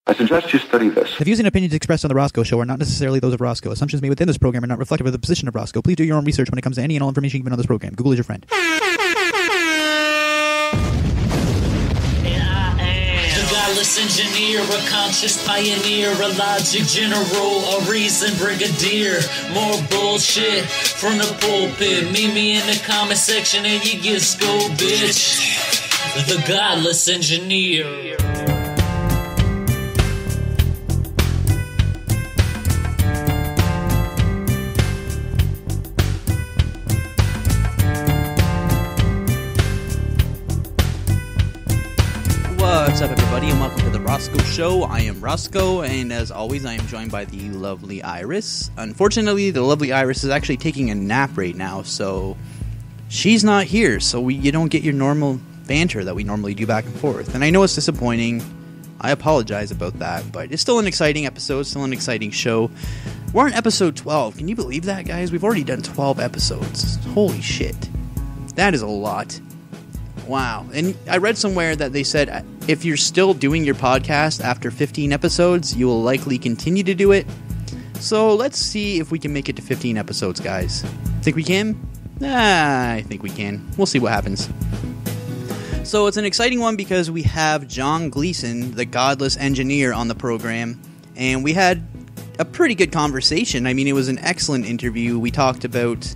I suggest you study this. The views and opinions expressed on the Rosco Show are not necessarily those of Rosco. Assumptions made within this program are not reflective of the position of Rosco. Please do your own research when it comes to any and all information given on this program. Google is your friend. Godless engineer, a conscious pioneer, a logic general, a reason brigadier. More bullshit from the pulpit. Meet me in the comment section and you get schooled, bitch. The Godless Engineer. What's up, everybody, and welcome to the Rosco Show. I am Rosco, and as always, I am joined by the lovely Iris. Unfortunately, the lovely Iris is actually taking a nap right now, so she's not here, so you don't get your normal banter that we normally do back and forth. And I know it's disappointing. I apologize about that, but it's still an exciting episode, still an exciting show. We're on episode 12. Can you believe that, guys? We've already done 12 episodes. Holy shit. That is a lot. Wow. And I read somewhere that they said if you're still doing your podcast after 15 episodes, you will likely continue to do it. So let's see if we can make it to 15 episodes, guys. Think we can? I think we can. We'll see what happens. So it's an exciting one because we have John Gleason, the Godless Engineer, on the program. And we had a pretty good conversation. I mean, it was an excellent interview. We talked about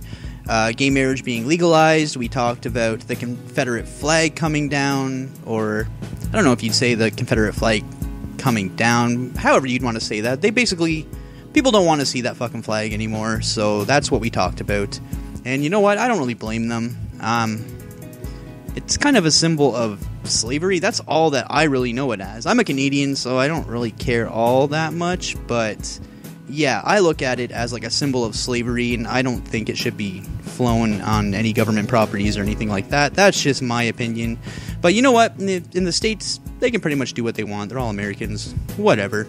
gay marriage being legalized. We talked about the Confederate flag coming down, or I don't know if you'd say the Confederate flag coming down, however you'd want to say that. They basically, people don't want to see that fucking flag anymore, so that's what we talked about. And you know what? I don't really blame them. It's kind of a symbol of slavery. That's all that I really know it as. I'm a Canadian, so I don't really care all that much, but yeah, I look at it as like a symbol of slavery, and I don't think it should be flown on any government properties or anything like that. That's just my opinion. But you know what? In the States, they can pretty much do what they want. They're all Americans. Whatever.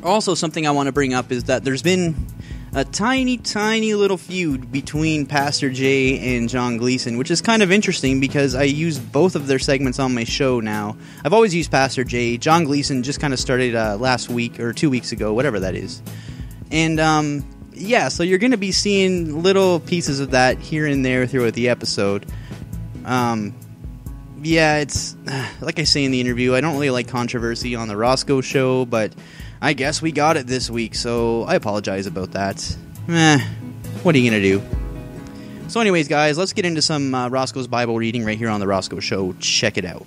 Also, something I want to bring up is that there's been a tiny, tiny little feud between Pastor Jay and John Gleason, which is kind of interesting because I use both of their segments on my show now. I've always used Pastor Jay. John Gleason just kind of started last week or 2 weeks ago, whatever that is. And, yeah, so you're going to be seeing little pieces of that here and there throughout the episode. Yeah, it's, like I say in the interview, I don't really like controversy on the Rosco Show, but I guess we got it this week, so I apologize about that. What are you going to do? So anyways, guys, let's get into some Rosco's Bible reading right here on the Rosco Show. Check it out.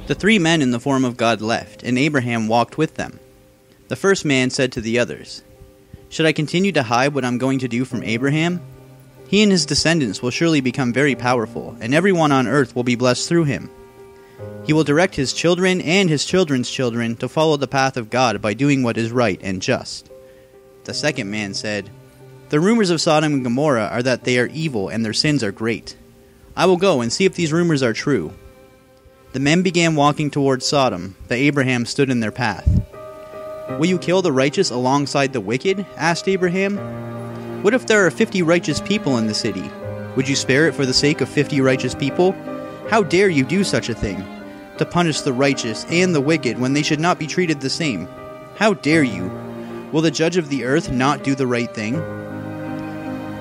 The 3 men in the form of God left, and Abraham walked with them. The first man said to the others, "Should I continue to hide what I'm going to do from Abraham? He and his descendants will surely become very powerful, and everyone on earth will be blessed through him. He will direct his children and his children's children to follow the path of God by doing what is right and just." The second man said, "The rumors of Sodom and Gomorrah are that they are evil and their sins are great. I will go and see if these rumors are true." The men began walking towards Sodom, but Abraham stood in their path. "Will you kill the righteous alongside the wicked?" asked Abraham. "What if there are 50 righteous people in the city? Would you spare it for the sake of 50 righteous people? How dare you do such a thing, to punish the righteous and the wicked when they should not be treated the same? How dare you? Will the judge of the earth not do the right thing?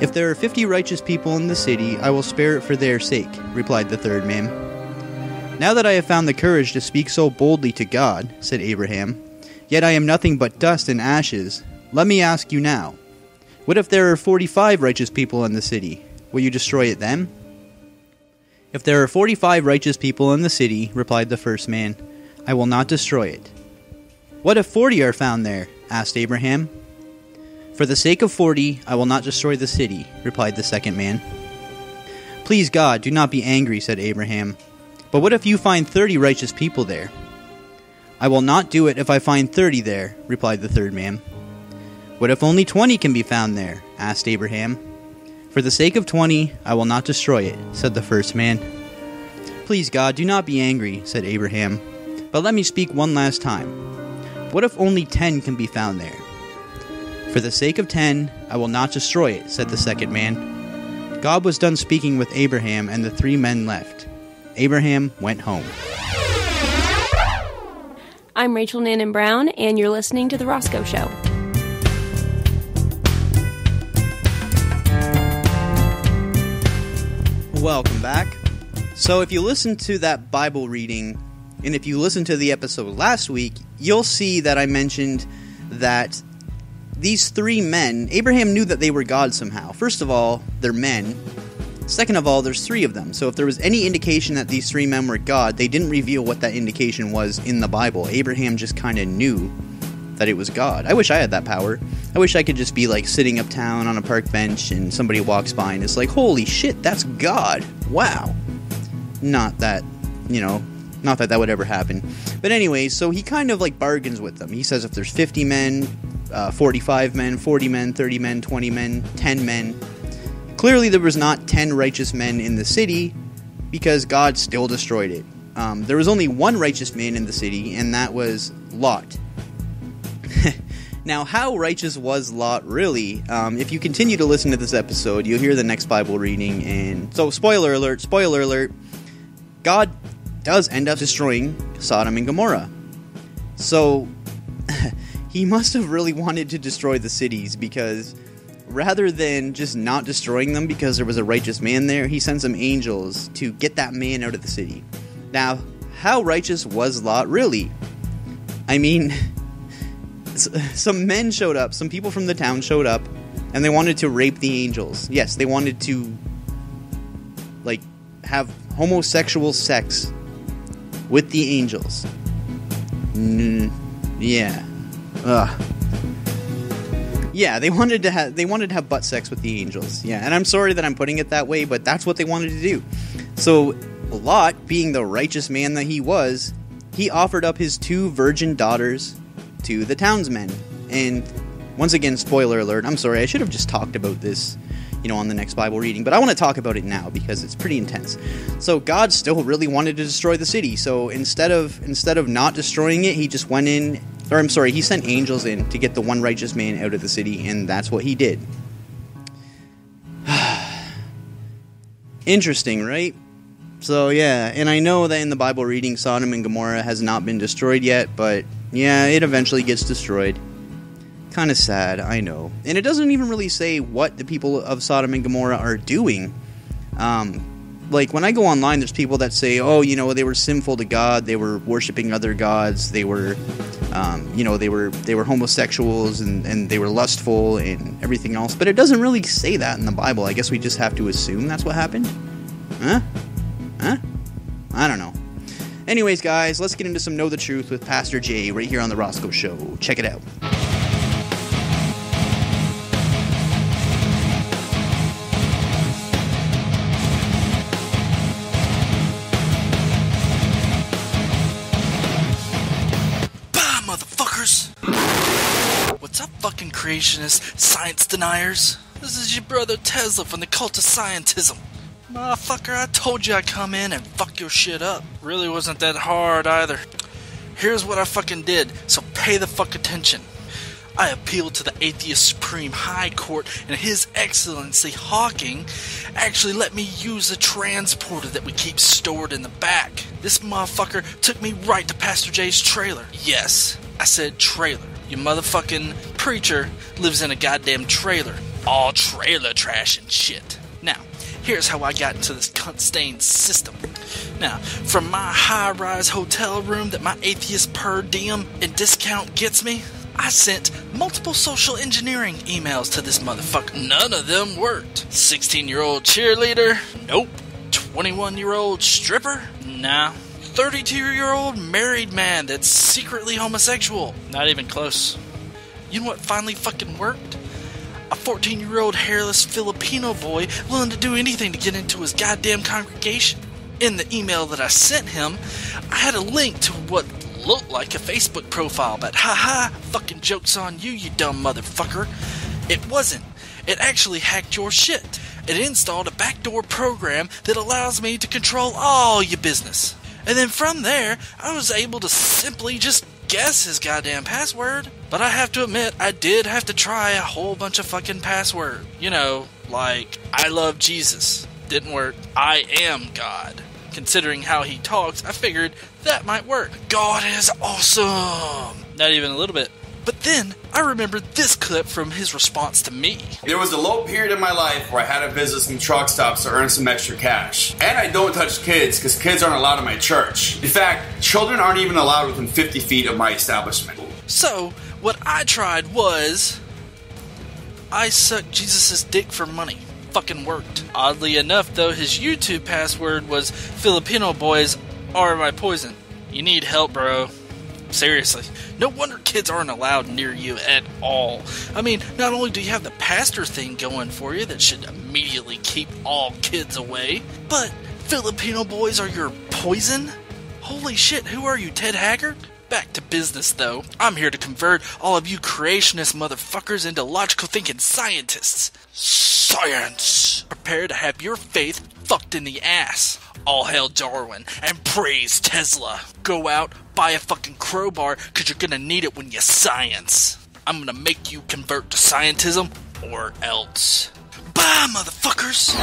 If there are 50 righteous people in the city, I will spare it for their sake," replied the third man. "Now that I have found the courage to speak so boldly to God," said Abraham, "yet I am nothing but dust and ashes. Let me ask you now, what if there are 45 righteous people in the city? Will you destroy it then?" "If there are 45 righteous people in the city," replied the first man, "I will not destroy it." "What if 40 are found there?" asked Abraham. "For the sake of 40, I will not destroy the city," replied the second man. "Please God, do not be angry," said Abraham. "But what if you find 30 righteous people there?" "I will not do it if I find 30 there," replied the third man. "What if only 20 can be found there?" asked Abraham. "For the sake of 20, I will not destroy it," said the first man. "Please God, do not be angry," said Abraham. "But let me speak one last time. What if only 10 can be found there?" "For the sake of 10, I will not destroy it," said the second man. God was done speaking with Abraham, and the 3 men left. Abraham went home. I'm Rachel Nannon Brown, and you're listening to The Rosco Show. Welcome back. So if you listen to that Bible reading, and if you listen to the episode last week, you'll see that I mentioned that these three men, Abraham knew that they were God somehow. First of all, they're men. Second of all, there's three of them. So if there was any indication that these three men were God, they didn't reveal what that indication was in the Bible. Abraham just kind of knew that it was God. I wish I had that power. I wish I could just be like sitting uptown on a park bench and somebody walks by and it's like, holy shit, that's God. Wow. Not that that would ever happen. But anyway, so he kind of like bargains with them. He says if there's 50 men, 45 men, 40 men, 30 men, 20 men, 10 men. Clearly there was not 10 righteous men in the city because God still destroyed it. There was only one righteous man in the city, and that was Lot. Now, how righteous was Lot really? If you continue to listen to this episode, you'll hear the next Bible reading, and so spoiler alert, God does end up destroying Sodom and Gomorrah. So, he must have really wanted to destroy the cities, because rather than just not destroying them because there was a righteous man there, he sent some angels to get that man out of the city. Now, how righteous was Lot really? I mean, some men showed up, some people from the town showed up, and they wanted to rape the angels. Yes, they wanted to, like, have homosexual sex with the angels. Yeah. Ugh. Yeah, they wanted to have butt sex with the angels. Yeah, and I'm sorry that I'm putting it that way, but that's what they wanted to do. So, Lot, being the righteous man that he was, he offered up his 2 virgin daughters to the townsmen. And once again, spoiler alert, I'm sorry, I should have just talked about this, on the next Bible reading, but I want to talk about it now because it's pretty intense. So God still really wanted to destroy the city. So instead of not destroying it, he just went in, or I'm sorry, he sent angels in to get the one righteous man out of the city, and that's what he did. Interesting, right? So yeah, and I know that in the Bible reading, Sodom and Gomorrah has not been destroyed yet, but yeah, it eventually gets destroyed. Kind of sad, I know. And it doesn't even really say what the people of Sodom and Gomorrah are doing. Like, when I go online, there's people that say, oh, they were sinful to God, they were worshiping other gods, they were, they were homosexuals, and they were lustful, and everything else. But it doesn't really say that in the Bible. I guess we just have to assume that's what happened? Huh? I don't know. Anyways, guys, let's get into some Know the Truth with Pastor Jay right here on The Rosco Show. Check it out. What's up, fucking creationists, science deniers? This is your brother Tesla from the cult of scientism. Motherfucker, I told you I'd come in and fuck your shit up. Really wasn't that hard either. Here's what I fucking did, so pay the fuck attention. I appealed to the Atheist Supreme High Court, and His Excellency Hawking actually let me use the transporter that we keep stored in the back. This motherfucker took me right to Pastor Jay's trailer. Yes, I said trailer. Your motherfucking preacher lives in a goddamn trailer. All trailer trash and shit. Now, here's how I got into this cunt-stained system. Now, from my high-rise hotel room that my atheist per diem and discount gets me, I sent multiple social engineering emails to this motherfucker. None of them worked. 16-year-old cheerleader? Nope. 21-year-old stripper? Nah. 32-year-old married man that's secretly homosexual? Not even close. You know what finally fucking worked? A 14-year-old hairless Filipino boy willing to do anything to get into his goddamn congregation. In the email that I sent him, I had a link to what looked like a Facebook profile, but haha, fucking joke's on you, you dumb motherfucker. It wasn't. It actually hacked your shit. It installed a backdoor program that allows me to control all your business. And then from there, I was able to simply just guess his goddamn password. But I have to admit, I did have to try a whole bunch of fucking password. Like, I love Jesus. Didn't work. I am God. Considering how he talks, I figured that might work. God is awesome! Not even a little bit. But then, I remembered this clip from his response to me. There was a low period in my life where I had to visit some truck stops to earn some extra cash. And I don't touch kids, because kids aren't allowed in my church. In fact, children aren't even allowed within 50 feet of my establishment. So, what I tried was... I sucked Jesus' dick for money. Fucking worked. Oddly enough, though, his YouTube password was Filipino boys are my poison. You need help, bro. Seriously. No wonder kids aren't allowed near you at all. I mean, not only do you have the pastor thing going for you that should immediately keep all kids away, but Filipino boys are your poison? Holy shit, who are you, Ted Haggard? Back to business, though. I'm here to convert all of you creationist motherfuckers into logical thinking scientists. Science! Prepare to have your faith fucked in the ass. All hail Darwin, and praise Tesla. Go out, buy a fucking crowbar, cause you're gonna need it when you science. I'm gonna make you convert to scientism, or else. Bye, motherfuckers!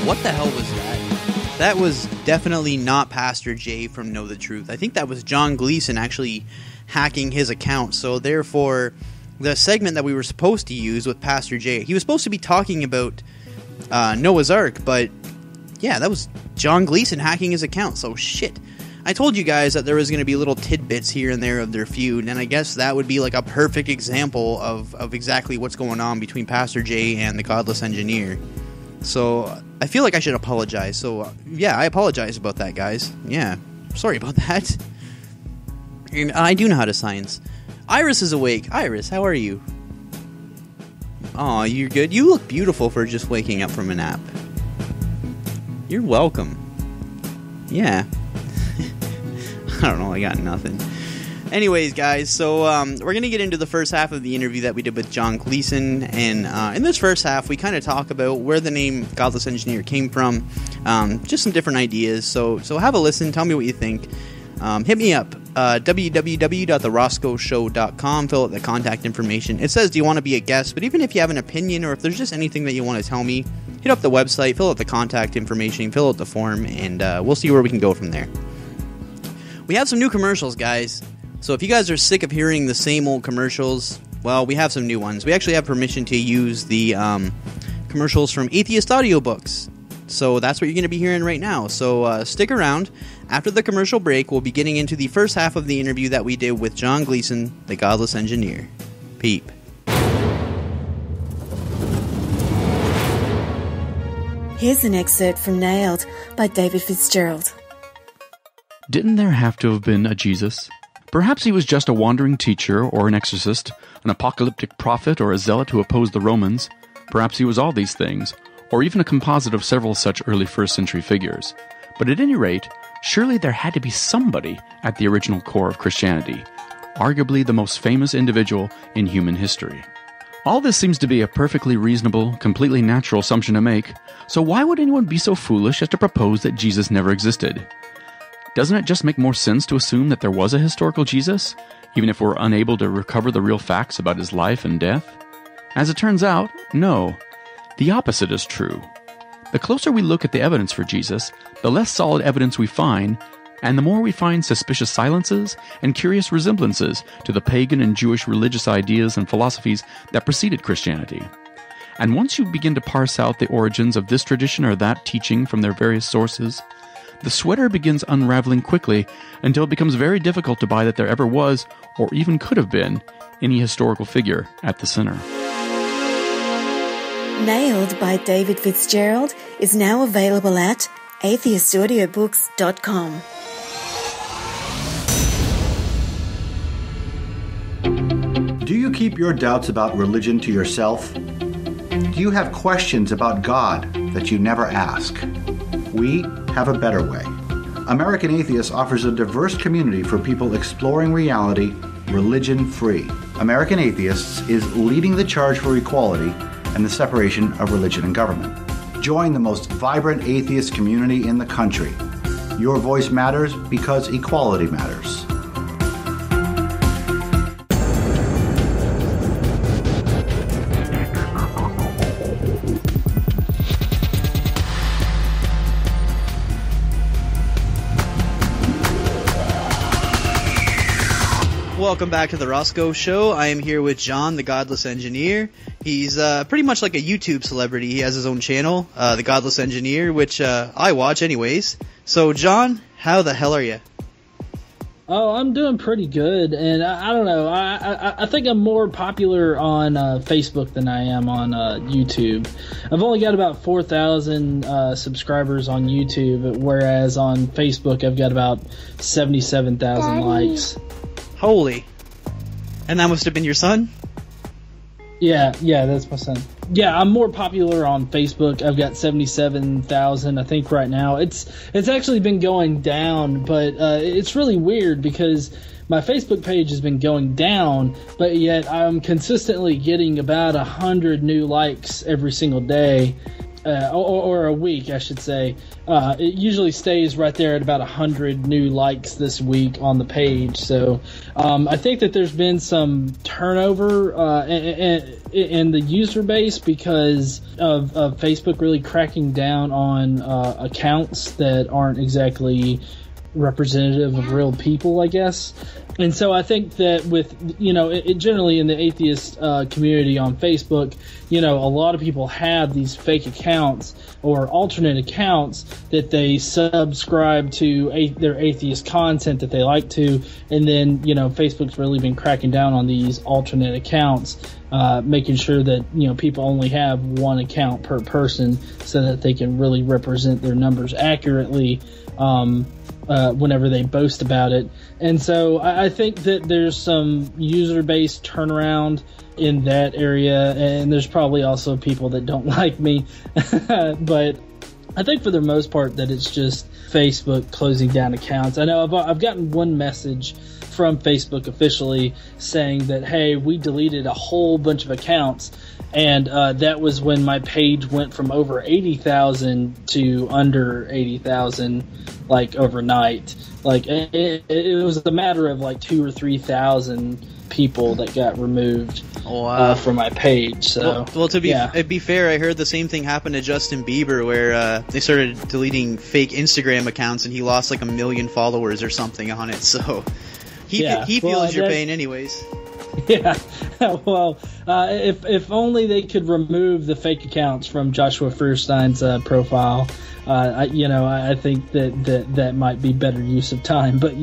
What the hell was that? That was definitely not Pastor Jay from Know the Truth. I think that was John Gleason actually hacking his account. So therefore, the segment that we were supposed to use with Pastor Jay, he was supposed to be talking about Noah's Ark, but yeah, that was John Gleason hacking his account. So shit. I told you guys that there was going to be little tidbits here and there of their feud, and I guess that would be like a perfect example of exactly what's going on between Pastor Jay and the Godless Engineer. So, I feel like I should apologize. So, yeah, I apologize about that, guys. Yeah, sorry about that. And I do know how to science. Iris is awake. Iris, how are you? Aw, you're good. You look beautiful for just waking up from a nap. You're welcome. Yeah. I don't know, I got nothing. Anyways, guys, so we're going to get into the first half of the interview that we did with John Gleason, and in this first half, we kind of talk about where the name Godless Engineer came from, just some different ideas, so have a listen, tell me what you think. Hit me up, www.theroscoshow.com, fill out the contact information. It says, do you want to be a guest? But even if you have an opinion, or if there's just anything that you want to tell me, hit up the website, fill out the contact information, fill out the form, and we'll see where we can go from there. We have some new commercials, guys. So if you guys are sick of hearing the same old commercials, well, we have some new ones. We actually have permission to use the commercials from Atheist Audiobooks. So that's what you're going to be hearing right now. So stick around. After the commercial break, we'll be getting into the first half of the interview that we did with John Gleason, the Godless Engineer. Peep. Here's an excerpt from Nailed by David Fitzgerald. Didn't there have to have been a Jesus? Perhaps he was just a wandering teacher or an exorcist, an apocalyptic prophet or a zealot who opposed the Romans. Perhaps he was all these things, or even a composite of several such early first-century figures. But at any rate, surely there had to be somebody at the original core of Christianity, arguably the most famous individual in human history. All this seems to be a perfectly reasonable, completely natural assumption to make, so why would anyone be so foolish as to propose that Jesus never existed? Doesn't it just make more sense to assume that there was a historical Jesus, even if we're unable to recover the real facts about his life and death? As it turns out, no. The opposite is true. The closer we look at the evidence for Jesus, the less solid evidence we find, and the more we find suspicious silences and curious resemblances to the pagan and Jewish religious ideas and philosophies that preceded Christianity. And once you begin to parse out the origins of this tradition or that teaching from their various sources, the sweater begins unraveling quickly until it becomes very difficult to buy that there ever was, or even could have been, any historical figure at the center. Nailed by David Fitzgerald is now available at atheistaudiobooks.com. Do you keep your doubts about religion to yourself? Do you have questions about God that you never ask? We have a better way. American Atheist offers a diverse community for people exploring reality religion-free. American Atheists is leading the charge for equality and the separation of religion and government. Join the most vibrant atheist community in the country. Your voice matters because equality matters. Welcome back to the Rosco Show. I am here with John, the Godless Engineer. He's pretty much like a YouTube celebrity. He has his own channel, the Godless Engineer, which I watch anyways. So, John, how the hell are you? Oh, I'm doing pretty good, and I don't know. I think I'm more popular on Facebook than I am on YouTube. I've only got about 4,000 subscribers on YouTube, whereas on Facebook I've got about 77,000 likes. Holy. And that must have been your son? Yeah, that's my son. Yeah, I'm more popular on Facebook. I've got 77,000, I think, right now. It's actually been going down, but it's really weird because my Facebook page has been going down, but yet I'm consistently getting about 100 new likes every single day. Or a week, I should say. It usually stays right there at about 100 new likes this week on the page. So I think that there's been some turnover in the user base because of Facebook really cracking down on accounts that aren't exactly representative of real people, I guess. And so I think that with, generally in the atheist community on Facebook, a lot of people have these fake accounts or alternate accounts that they subscribe to their atheist content that they like to. And then, Facebook's really been cracking down on these alternate accounts, making sure that, people only have one account per person so that they can really represent their numbers accurately whenever they boast about it. And so I think that there's some user-based turnaround in that area, and there's probably also people that don't like me. But I think for the most part that it's just Facebook closing down accounts. I know I've gotten one message from Facebook officially saying that, hey, we deleted a whole bunch of accounts, and that was when my page went from over 80,000 to under 80,000, like overnight. Like it was a matter of like 2,000 or 3,000 people that got removed from my page. So well, to be fair, I heard the same thing happened to Justin Bieber, where they started deleting fake Instagram accounts, and he lost like 1 million followers or something on it. So he feels your pain, anyways. Yeah, well, if only they could remove the fake accounts from Joshua Feuerstein's profile. I think that might be better use of time, but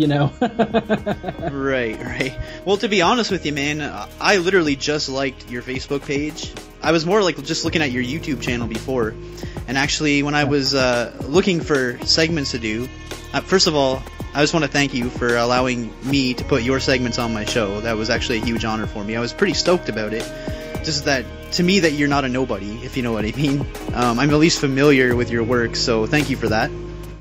Right. Well, to be honest with you, man, I literally just liked your Facebook page. I was more like just looking at your YouTube channel before, and actually when I was looking for segments to do, first of all, I just want to thank you for allowing me to put your segments on my show. That was actually a huge honor for me. I was pretty stoked about it. Just that, to me, that you're not a nobody, if you know what I mean. I'm at least familiar with your work, so thank you for that.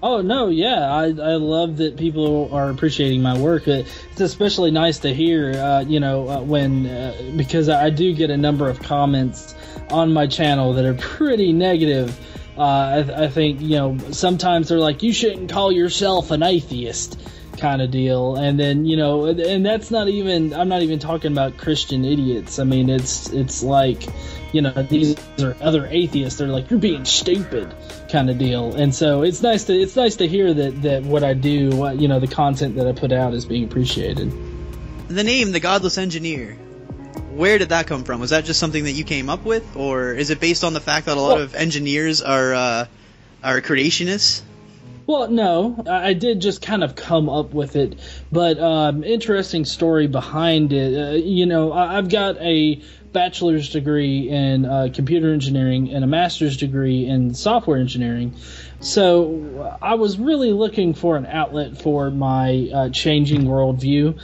Oh, no, yeah. I love that people are appreciating my work. It's especially nice to hear, when because I do get a number of comments on my channel that are pretty negative. I think, sometimes they're like, you shouldn't call yourself an atheist kind of deal. And then, and that's not even, I'm not even talking about Christian idiots. I mean, it's like, these are other atheists. They're like, you're being stupid kind of deal. And so it's nice to hear that what I do, the content that I put out is being appreciated. The name, the Godless Engineer, where did that come from? Was that just something that you came up with, or is it based on the fact that a lot of engineers are creationists? Well, no, I did just kind of come up with it, but interesting story behind it. I've got a bachelor's degree in computer engineering and a master's degree in software engineering. So I was really looking for an outlet for my changing worldview.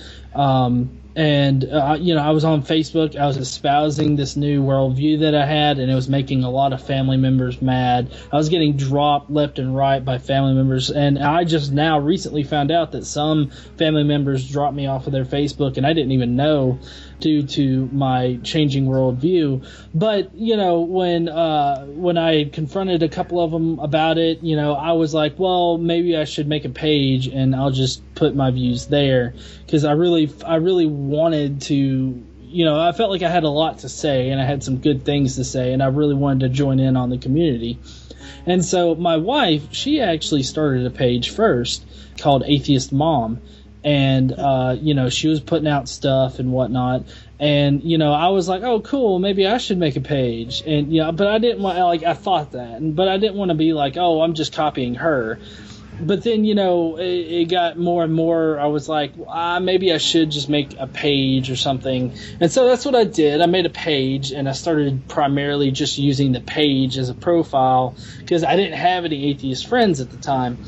And I was on Facebook. I was espousing this new worldview that I had, and it was making a lot of family members mad. I was getting dropped left and right by family members, and I just now recently found out that some family members dropped me off of their Facebook, and I didn't even know. due to my changing worldview. But, you know, when I confronted a couple of them about it, you know, I was like, well, maybe I should make a page and I'll just put my views there, because I really wanted to, you know, I felt like I had a lot to say and I had some good things to say, and I really wanted to join in on the community. And so my wife, she actually started a page first called Atheist Mom. And, you know, she was putting out stuff and whatnot. And, you know, I was like, oh, cool, maybe I should make a page. And, you know, but I didn't want, like, I thought that. But I didn't want to be like, oh, I'm just copying her. But then, you know, it got more and more. I was like, maybe I should just make a page or something. And so that's what I did. I made a page, and I started primarily just using the page as a profile because I didn't have any atheist friends at the time.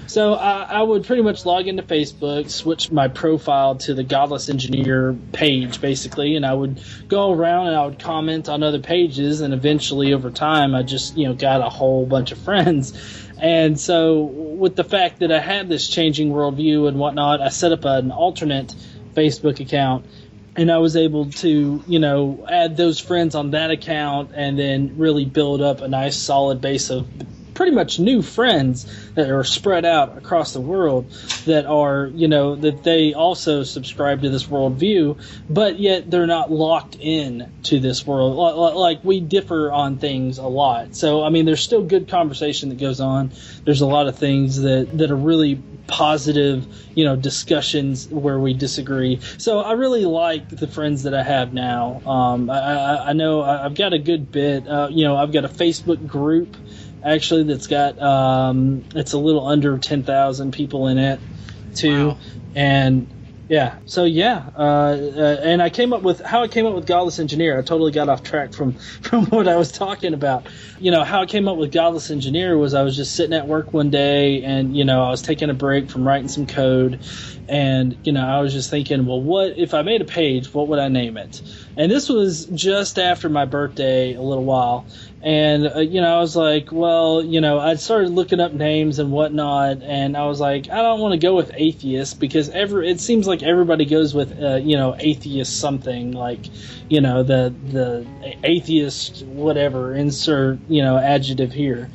So I would pretty much log into Facebook, switch my profile to the Godless Engineer page, basically, and I would go around and I would comment on other pages, and eventually over time I just, you know, got a whole bunch of friends. And so with the fact that I had this changing worldview and whatnot, I set up an alternate Facebook account, and I was able to, you know, add those friends on that account and then really build up a nice solid base of pretty much new friends that are spread out across the world that are, you know, that they also subscribe to this worldview, but yet they're not locked in to this world. Like, we differ on things a lot. So, I mean, there's still good conversation that goes on. There's a lot of things that are really positive, you know, discussions where we disagree. So I really like the friends that I have now. I know I've got a good bit. You know, I've got a Facebook group actually that's got it's a little under 10,000 people in it too. Wow. And yeah, so yeah, and I came up with Godless Engineer. I totally got off track from what I was talking about. You know, how I came up with Godless Engineer was I was just sitting at work one day, and, you know, I was taking a break from writing some code, and, you know, I was just thinking, well, what if I made a page, what would I name it? And this was just after my birthday, a little while. And, you know, I was like, well, you know, I started looking up names and whatnot, and I was like, I don't want to go with atheist, because it seems like everybody goes with, you know, atheist something, like, you know, the atheist whatever, insert, you know, adjective here.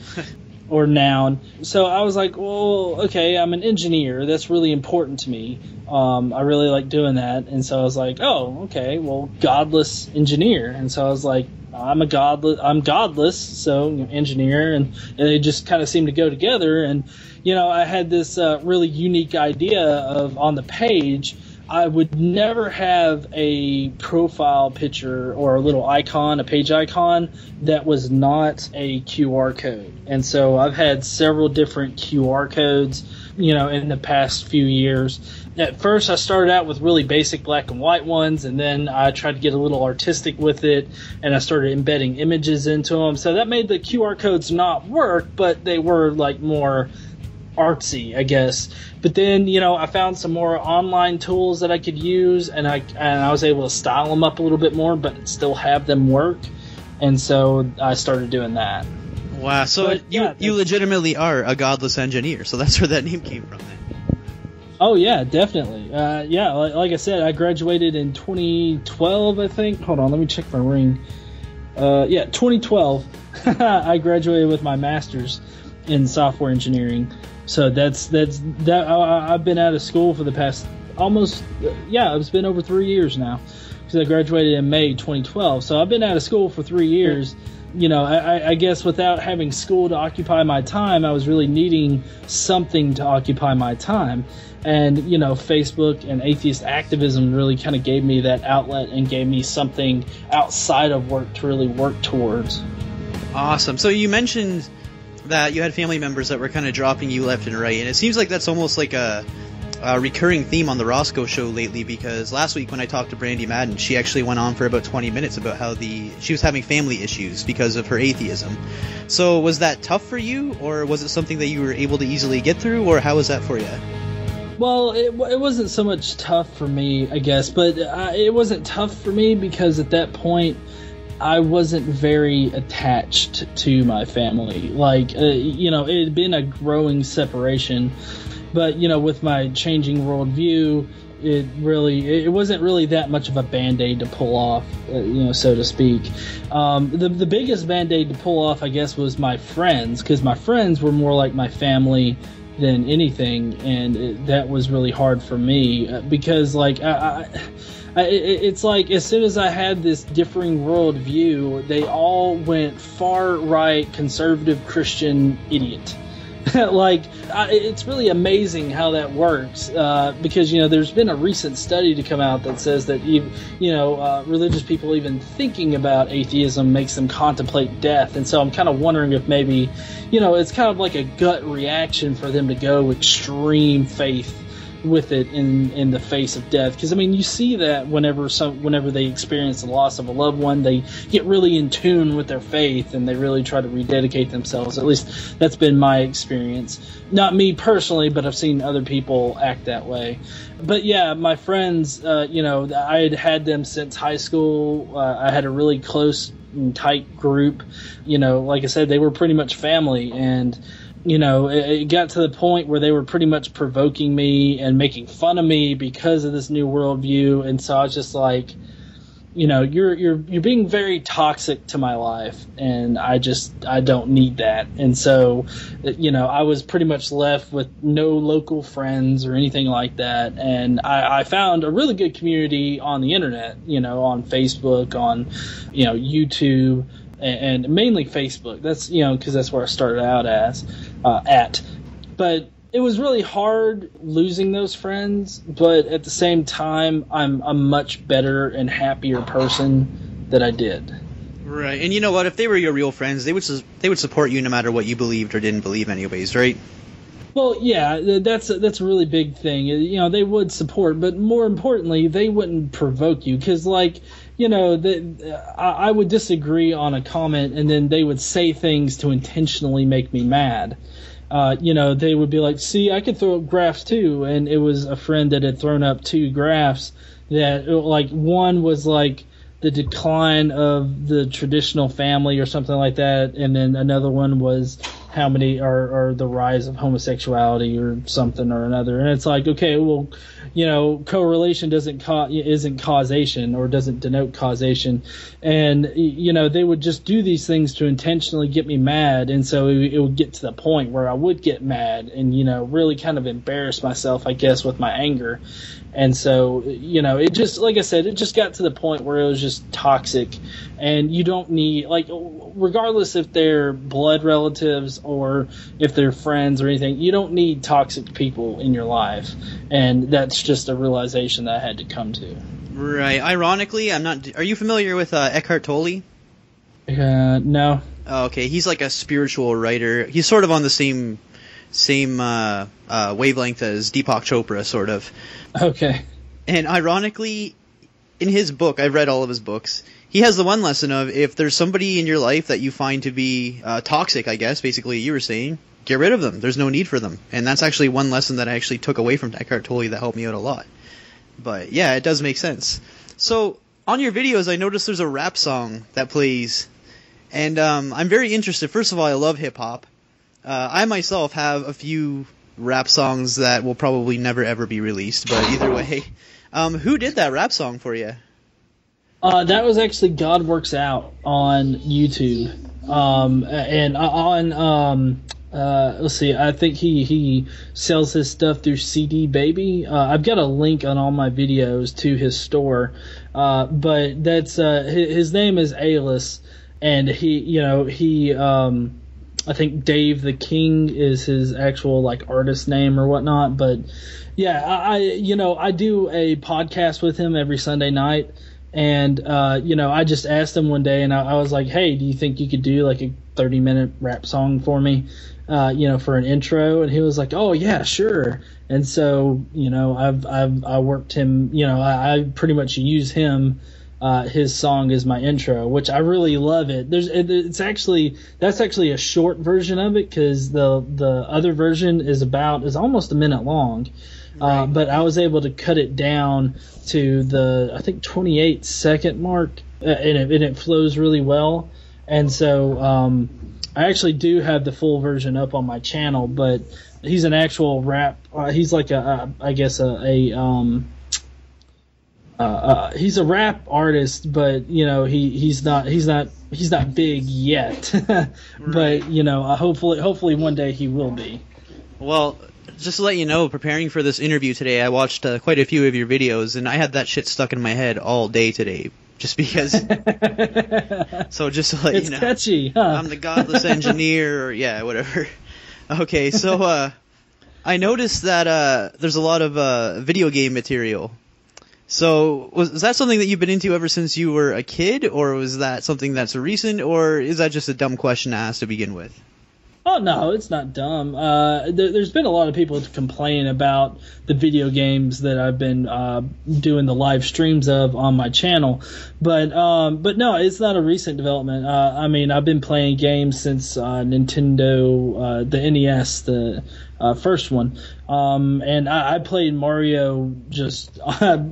Or noun. So I was like, well, okay, I'm an engineer. That's really important to me. I really like doing that. And so I was like, oh, okay, well, Godless Engineer. And so I was like, I'm godless, so engineer, and they just kind of seem to go together. And, you know, I had this really unique idea of, on the page, I would never have a profile picture or a little icon, a page icon, that was not a QR code. And so I've had several different QR codes, you know, in the past few years. At first I started out with really basic black and white ones, and then I tried to get a little artistic with it, and I started embedding images into them. So that made the QR codes not work, but they were like more artsy, I guess. But then, you know, I found some more online tools that I could use, and I was able to style them up a little bit more, but still have them work. And so I started doing that. Wow, so you legitimately are a Godless Engineer, so that's where that name came from then. Oh, yeah, definitely. Yeah, like I said, I graduated in 2012, I think. Hold on, let me check my ring. 2012. I graduated with my master's in software engineering. So that's I've been out of school for the past it's been over 3 years now, because I graduated in May 2012. So I've been out of school for 3 years. You know, I guess without having school to occupy my time, I was really needing something to occupy my time. And, you know, Facebook and atheist activism really kind of gave me that outlet and gave me something outside of work to really work towards. Awesome. So you mentioned that you had family members that were kind of dropping you left and right, and it seems like that's almost like a recurring theme on the Rosco Show lately, because last week when I talked to Brandy Madden, she actually went on for about 20 minutes about how she was having family issues because of her atheism. So was that tough for you, or was it something that you were able to easily get through, or how was that for you? Well, it wasn't so much tough for me, I guess, but it wasn't tough for me because at that point I wasn't very attached to my family. Like, you know, it had been a growing separation, but, you know, with my changing worldview it wasn't really that much of a Band-Aid to pull off, so to speak. The biggest Band-Aid to pull off, I guess, was my friends, because my friends were more like my family than anything, and that was really hard for me, because like it's like as soon as I had this differing worldview, they all went far right conservative Christian idiot. It's really amazing how that works, because there's been a recent study to come out that says that religious people even thinking about atheism makes them contemplate death, and so I'm kind of wondering if maybe it's kind of like a gut reaction for them to go extreme faith with it in the face of death, because you see that whenever they experience the loss of a loved one, they get really in tune with their faith and they really try to rededicate themselves. At least that's been my experience. Not me personally, but I've seen other people act that way. But yeah, my friends, I had them since high school. I had a really close and tight group. Like I said, they were pretty much family, and it got to the point where they were pretty much provoking me and making fun of me because of this new worldview. And so I was just like, you're being very toxic to my life, and I don't need that. And so, I was pretty much left with no local friends or anything like that. And I found a really good community on the internet, on Facebook, on, YouTube, and mainly Facebook. That's, because that's where I started out at. But it was really hard losing those friends, but at the same time, I'm a much better and happier person that I did. Right, and you know what? If they were your real friends, they would support you no matter what you believed or didn't believe, anyways, right? Well, yeah, that's a really big thing. They would support, but more importantly, they wouldn't provoke you, because I would disagree on a comment, and then they would say things to intentionally make me mad. They would be like, see, I could throw up graphs too. And it was a friend that had thrown up 2 graphs that, one was like the decline of the traditional family or something like that. And then another one was how many are the rise of homosexuality or something or another. And it's like, okay, well, correlation isn't causation, or doesn't denote causation. And, they would just do these things to intentionally get me mad. And so it would get to the point where I would get mad and, really kind of embarrass myself, I guess, with my anger. And so, it just, like I said, it just got to the point where it was just toxic. And you don't need, regardless if they're blood relatives or if they're friends or anything, you don't need toxic people in your life. And that's just a realization that I had to come to. Right. Ironically, are you familiar with Eckhart Tolle? No. Oh, okay. He's like a spiritual writer. He's sort of on the same wavelength as Deepak Chopra, sort of. Okay. And ironically, in his book, I've read all of his books, he has the one lesson of, if there's somebody in your life that you find to be toxic, I guess, basically you were saying, get rid of them. There's no need for them. And that's actually one lesson that I actually took away from Eckhart Tolle that helped me out a lot. But yeah, it does make sense. So on your videos, I noticed there's a rap song that plays. And I'm very interested. First of all, I love hip-hop. I myself have a few rap songs that will probably never ever be released, but either way, who did that rap song for you? That was actually God Works Out on YouTube, and on let's see, I think he sells his stuff through CD Baby. I've got a link on all my videos to his store, but that's his name is Alice, and he I think Dave the King is his actual artist name or whatnot. But yeah, I do a podcast with him every Sunday night, and I just asked him one day, and I was like, hey, do you think you could do a 30-minute rap song for me, for an intro? And he was like, oh yeah, sure. And so I worked him, I pretty much use him. His song is my intro, which I really love it. That's actually a short version of it, because the other version is almost a minute long, right. But I was able to cut it down to the, I think, 28-second mark, and it flows really well. And so I actually do have the full version up on my channel, but he's an actual rap. He's like a he's a rap artist, but he's not big yet. But hopefully one day he will be. Well, just to let you know, preparing for this interview today, I watched quite a few of your videos, and I had that shit stuck in my head all day today, just because. So just to let you know, it's catchy. Huh? I'm the Godless Engineer, or whatever. Okay, so I noticed that there's a lot of video game material. So was that something that you've been into ever since you were a kid, or was that something that's recent, or is that just a dumb question to ask to begin with? Oh, no, it's not dumb. There's been a lot of people complaining about the video games that I've been doing the live streams of on my channel. But no, it's not a recent development. I've been playing games since Nintendo, the NES, the first one. And I played Mario just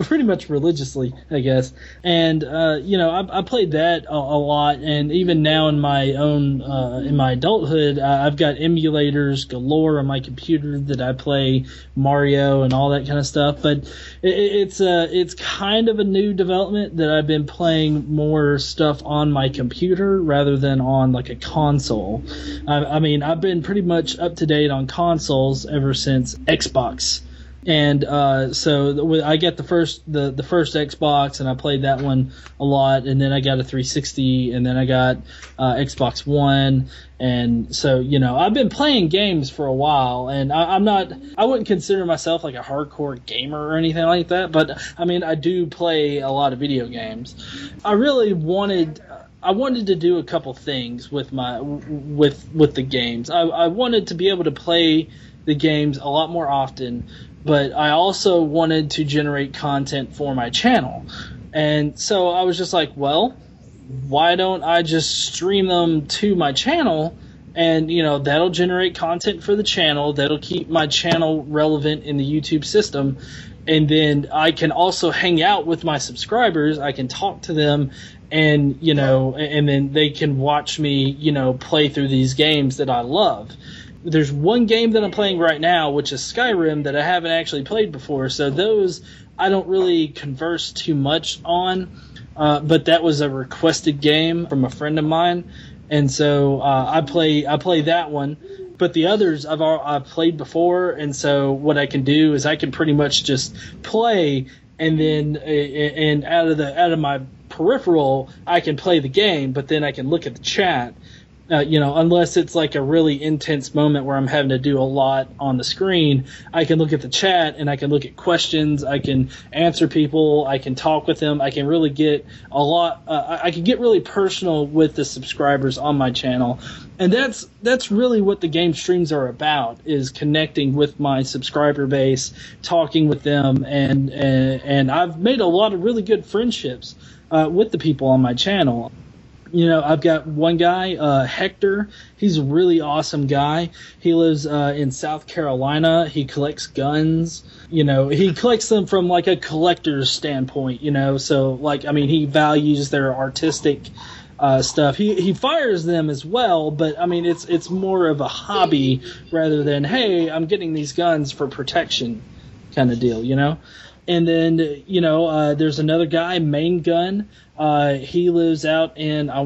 pretty much religiously, I guess. And, I played that a lot. And even now in my own, in my adulthood, I've got emulators galore on my computer that I play Mario and all that kind of stuff. But it's kind of a new development that I've been playing more stuff on my computer rather than on like a console. I've been pretty much up to date on consoles ever since Xbox. And so I got the first Xbox, and I played that one a lot. And then I got a 360, and then I got Xbox One. And so, I've been playing games for a while, and I wouldn't consider myself like a hardcore gamer or anything like that. But I do play a lot of video games. I really wanted to do a couple things with with the games. I wanted to be able to play the games a lot more often, but I also wanted to generate content for my channel. And so I was just like, well, why don't I just stream them to my channel, and that'll generate content for the channel, that'll keep my channel relevant in the YouTube system, and then I can also hang out with my subscribers, I can talk to them, and and then they can watch me play through these games that I love. There's one game that I'm playing right now, which is Skyrim, that I haven't actually played before, so those I don't really converse too much on, but that was a requested game from a friend of mine, and so I play that one. But the others I've played before, and so what I can do is I can pretty much just play, and then and out of my peripheral I can play the game, but then I can look at the chat. Unless it's like a really intense moment where I'm having to do a lot on the screen, I can look at the chat and I can look at questions. I can answer people. I can talk with them. I can really get a lot. I can get really personal with the subscribers on my channel, and that's really what the game streams are about: is connecting with my subscriber base, talking with them, and I've made a lot of really good friendships with the people on my channel. I've got one guy, Hector. He's a really awesome guy. He lives in South Carolina. He collects guns. He collects them from like a collector's standpoint, so he values their artistic stuff. He fires them as well, but it's more of a hobby rather than, hey, I'm getting these guns for protection kind of deal, And then, there's another guy, Main Gun. He lives out in, I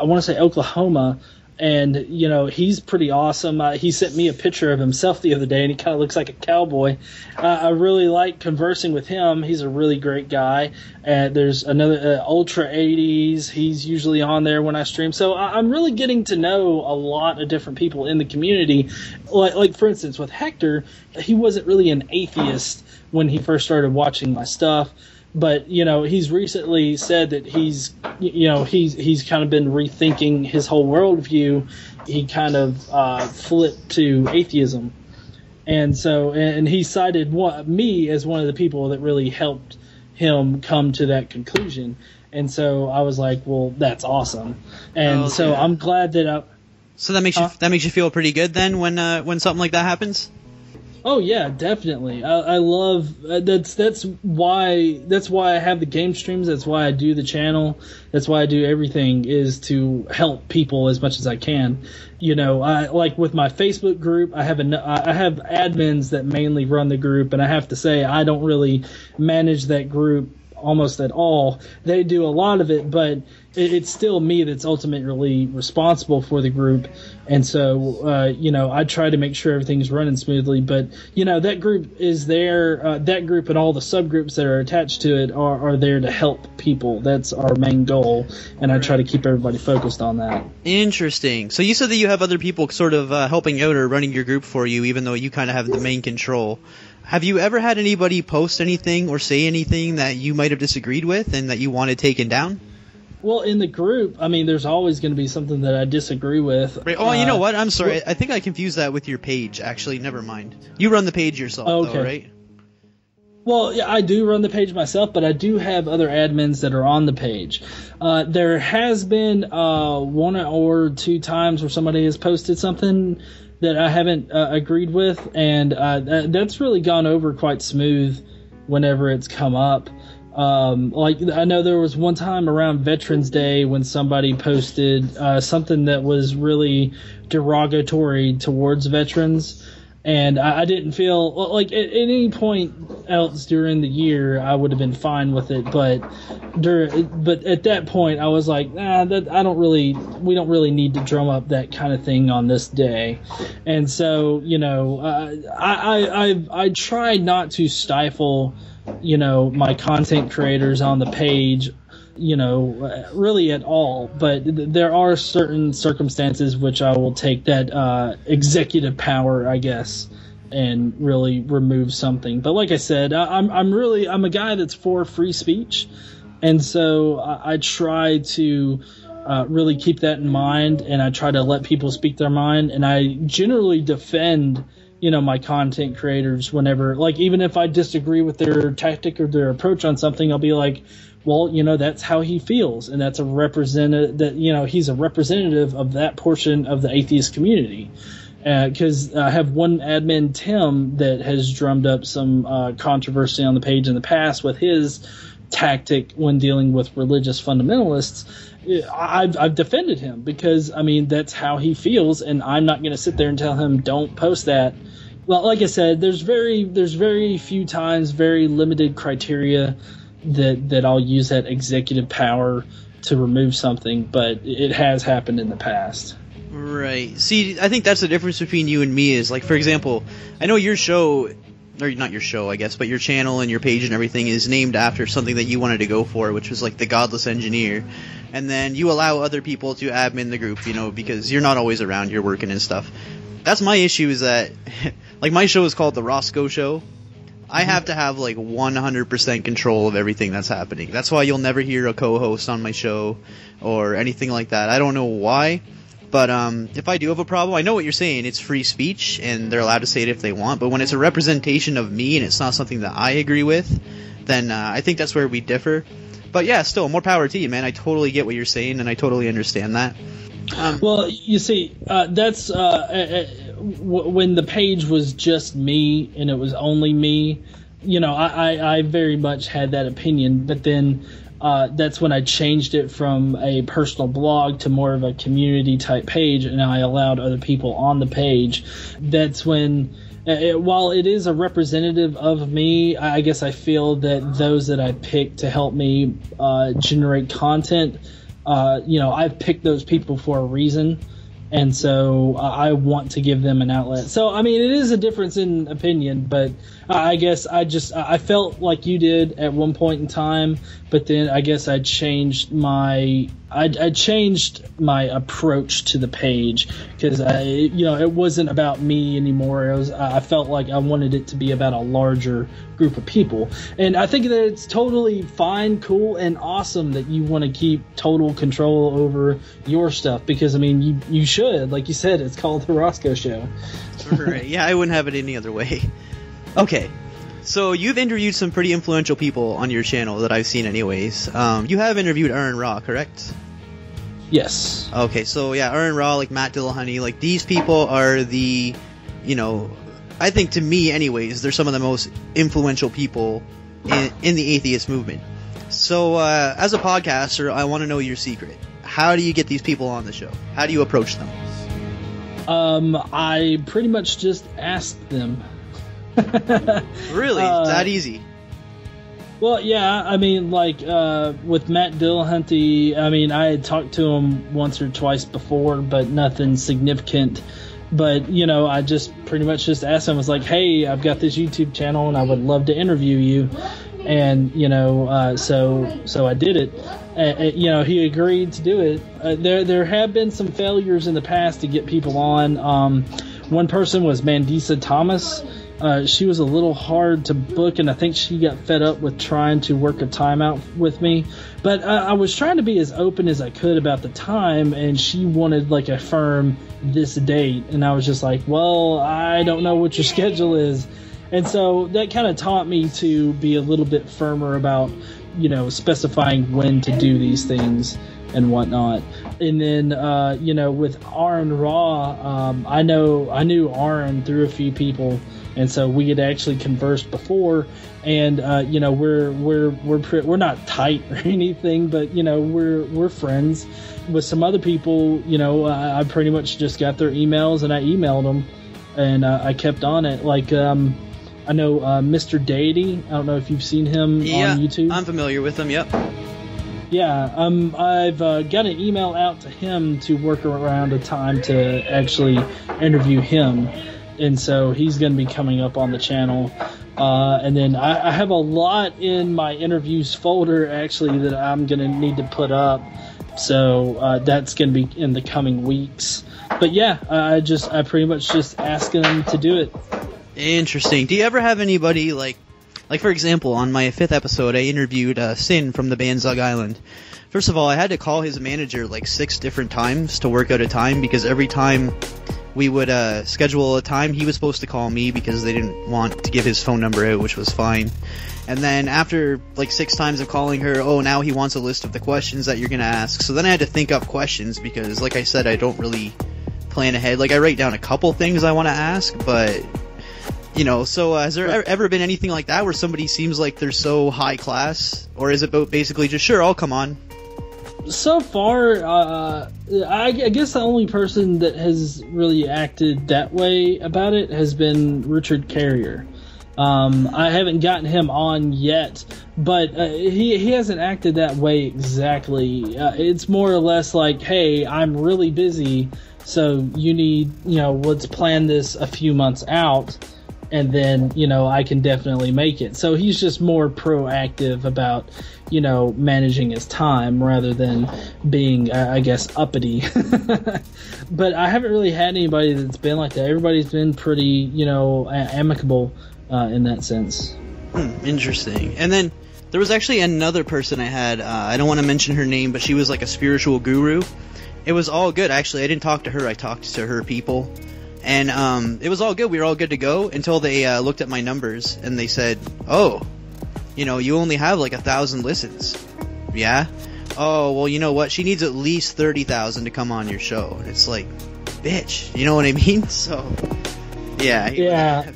want to say Oklahoma, and, he's pretty awesome. He sent me a picture of himself the other day, and he kind of looks like a cowboy. I really like conversing with him. He's a really great guy. There's another, Ultra 80s. He's usually on there when I stream. So I'm really getting to know a lot of different people in the community. Like for instance, with Hector, he wasn't really an atheist when he first started watching my stuff, but he's recently said that he's kind of been rethinking his whole worldview. He kind of flipped to atheism, and he cited me as one of the people that really helped him come to that conclusion. And so I was like, well, that's awesome. And I'm glad that So that makes you feel pretty good then when something like that happens? Oh yeah, definitely. I love that's why I have the game streams. That's why I do the channel. That's why I do everything, is to help people as much as I can. I like with my Facebook group. I have admins that mainly run the group, and I have to say I don't really manage that group almost at all. They do a lot of it, but it's still me that's ultimately responsible for the group. And so, I try to make sure everything's running smoothly. But, that group is there. That group and all the subgroups that are attached to it are there to help people. That's our main goal. And I try to keep everybody focused on that. Interesting. So you said that you have other people sort of helping out or running your group for you, even though you kind of have the main control. Have you ever had anybody post anything or say anything that you might have disagreed with and that you wanted taken down? Well, in the group, there's always going to be something that I disagree with. Right. Oh, you know what? I'm sorry. I think I confused that with your page, actually. Never mind. You run the page yourself, though, right? Well, yeah, I do run the page myself, but I do have other admins that are on the page. There has been 1 or 2 times where somebody has posted something that I haven't agreed with, and that's really gone over quite smooth whenever it's come up. I know there was one time around Veterans Day when somebody posted something that was really derogatory towards veterans, and I didn't feel like at any point else during the year I would have been fine with it, but at that point I was like, we don't really need to drum up that kind of thing on this day. And so, I try not to stifle my content creators on the page, really at all. But there are certain circumstances which I will take that executive power, I guess, and really remove something. But like I said, I'm a guy that's for free speech. And so I try to really keep that in mind, and I try to let people speak their mind. And I generally defend my content creators whenever, even if I disagree with their tactic or their approach on something, I'll be like, well, that's how he feels, and that's he's a representative of that portion of the atheist community. Because I have one admin, Tim, that has drummed up some controversy on the page in the past with his tactic when dealing with religious fundamentalists. I've defended him because that's how he feels, and I'm not going to sit there and tell him don't post that. Well, like I said, there's very few times, very limited criteria that I'll use that executive power to remove something, but it has happened in the past. Right. See, I think that's the difference between you and me is, for example, I know your show, or not your show, I guess, but your channel and your page and everything is named after something that you wanted to go for, which was the Godless Engineer. And then you allow other people to admin the group, because you're not always around, you're working and stuff. That's my issue is that, my show is called the Rosco Show. I have to have 100% control of everything that's happening. That's why you'll never hear a co-host on my show or anything like that. I don't know why, but if I do have a problem, I know what you're saying. It's free speech, and they're allowed to say it if they want. But when it's a representation of me and it's not something that I agree with, then I think that's where we differ. But yeah, still, more power to you, man. I totally get what you're saying, and I totally understand that. Well, you see, that's when the page was just me and it was only me, I very much had that opinion. But then that's when I changed it from a personal blog to more of a community type page, and I allowed other people on the page. That's when, while it is a representative of me, I guess I feel that those that I pick to help me generate content, I've picked those people for a reason, and so I want to give them an outlet. So, it is a difference in opinion, but I guess I felt like you did at one point in time, but then I guess I changed my approach to the page because it wasn't about me anymore. I felt like I wanted it to be about a larger group of people, and I think that it's totally fine, cool, and awesome that you want to keep total control over your stuff because you should, like you said, it's called the Rosco Show. Right? Yeah, I wouldn't have it any other way. Okay. So you've interviewed some pretty influential people on your channel that I've seen anyways. You have interviewed Aaron Ra, correct? Yes. Okay, so yeah, Aaron Ra, Matt Dillahunty, these people are the, I think to me anyways, they're some of the most influential people in the atheist movement. So as a podcaster, I want to know your secret. How do you get these people on the show? How do you approach them? I pretty much just asked them. Really? That easy? Well, yeah, I mean, like, with Matt Dillahunty, I mean, I had talked to him once or twice before, but nothing significant. But, you know, I just pretty much just asked him, I was like, hey, I've got this YouTube channel and I would love to interview you. And, you know, so I did it. You know, he agreed to do it. There have been some failures in the past to get people on. One person was Mandisa Thomas. She was a little hard to book, and I think she got fed up with trying to work a time out with me. But I was trying to be as open as I could about the time, and she wanted like a firm this date. And I was just like, well, I don't know what your schedule is. And so that kind of taught me to be a little bit firmer about, you know, specifying when to do these things and whatnot. And then, you know, with Aaron Raw, I knew Aaron through a few people, and so we had actually conversed before. And you know, we're not tight or anything, but you know, we're friends. With some other people, you know, I pretty much just got their emails and I emailed them, and I kept on it. Like, I know Mr. Deity. I don't know if you've seen him on YouTube. I'm familiar with him. Yep. Yeah, I've got an email out to him to work around a time to actually interview him, and so he's going to be coming up on the channel. And then I have a lot in my interviews folder actually that I'm going to need to put up, so that's going to be in the coming weeks. But yeah, I pretty much just asked him to do it. Interesting. Do you ever have anybody like for example, on my 5th episode, I interviewed Sin from the band Zug Island. First of all, I had to call his manager like 6 different times to work out a time, because every time we would schedule a time, he was supposed to call me because they didn't want to give his phone number out, which was fine. And then after like 6 times of calling her, now he wants a list of the questions that you're going to ask. So then I had to think up questions because, like I said, I don't really plan ahead. Like, I write down a couple things I want to ask, but... You know, so has there ever been anything like that where somebody seems like they're so high class? Or is it basically just, sure, I'll come on? So far, I guess the only person that has really acted that way about it has been Richard Carrier. I haven't gotten him on yet, but he hasn't acted that way exactly. It's more or less like, hey, I'm really busy, so you need, you know, let's plan this a few months out. And then, you know, I can definitely make it. So he's just more proactive about, you know, managing his time rather than being, I guess, uppity. But I haven't really had anybody that's been like that. Everybody's been pretty, you know, amicable in that sense. Interesting. And then there was actually another person I had. I don't want to mention her name, but she was like a spiritual guru. It was all good, actually. I didn't talk to her. I talked to her people. And it was all good. We were all good to go until they looked at my numbers and they said, oh, you know, you only have like 1,000 listens. Yeah? Oh, well, you know what? She needs at least 30,000 to come on your show. And it's like, bitch, you know what I mean? So, yeah. Yeah.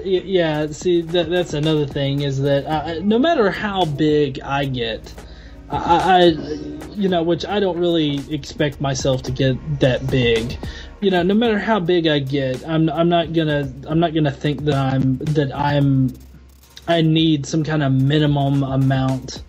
Yeah. See, that's another thing is that no matter how big I get, I you know, which I don't really expect myself to get that big. You know, no matter how big I get, I'm not gonna think that I need some kind of minimum amount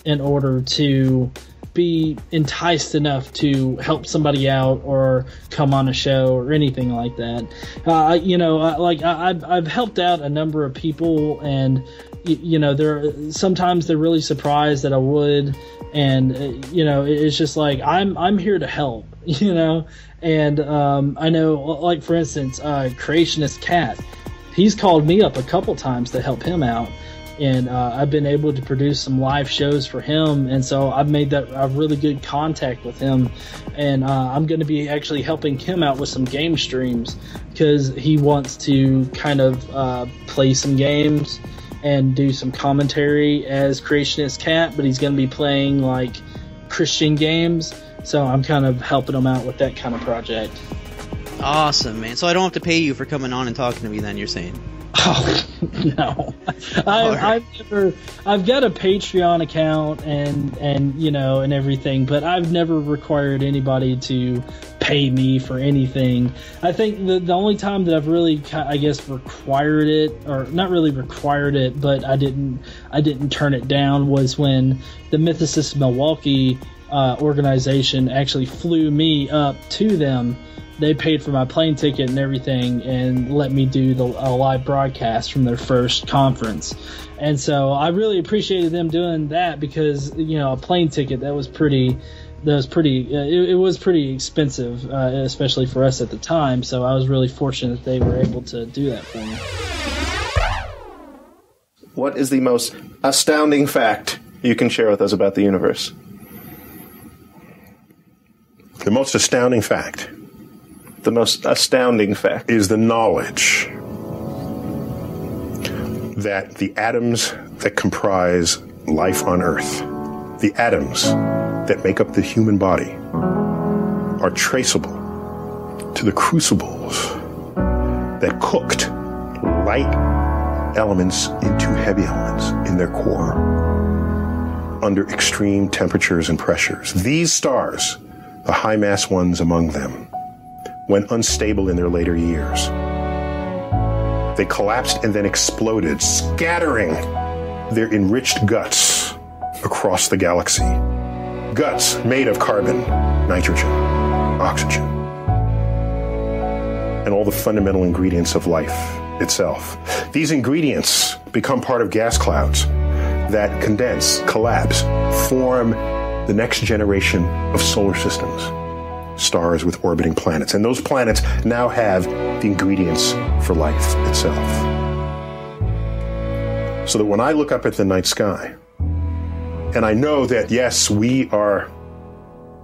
in order to be enticed enough to help somebody out or come on a show or anything like that. You know, I've helped out a number of people, and you know, sometimes they're really surprised that I would, and you know, it's just like I'm here to help, you know. And I know, like, for instance, Creationist Cat, he's called me up a couple times to help him out, and I've been able to produce some live shows for him, and so I've made that a really good contact with him, and I'm going to be actually helping him out with some game streams, because he wants to kind of play some games and do some commentary as Creationist Cat, but he's going to be playing, like, Christian games. So I'm kind of helping them out with that kind of project. Awesome, man. So I don't have to pay you for coming on and talking to me then, you're saying? Oh, no. I've got a Patreon account and you know, and everything, but I've never required anybody to pay me for anything. I think the only time that I've really, I guess, required it, or not really required it, but I I didn't turn it down was when the Mythicist Milwaukee organization actually flew me up to them. They paid for my plane ticket and everything and let me do a live broadcast from their first conference. And so I really appreciated them doing that because, a plane ticket, it was pretty expensive, especially for us at the time. So I was really fortunate that they were able to do that for me. What is the most astounding fact you can share with us about the universe? The most astounding fact. The most astounding fact is the knowledge that the atoms that comprise life on Earth, the atoms that make up the human body, are traceable to the crucibles that cooked light elements into heavy elements in their core under extreme temperatures and pressures. These stars, the high-mass ones among them, went unstable in their later years. They collapsed and then exploded, scattering their enriched guts across the galaxy. Guts made of carbon, nitrogen, oxygen, and all the fundamental ingredients of life itself. These ingredients become part of gas clouds that condense, collapse, form the next generation of solar systems. Stars with orbiting planets. And those planets now have the ingredients for life itself. So that when I look up at the night sky, and I know that, yes, we are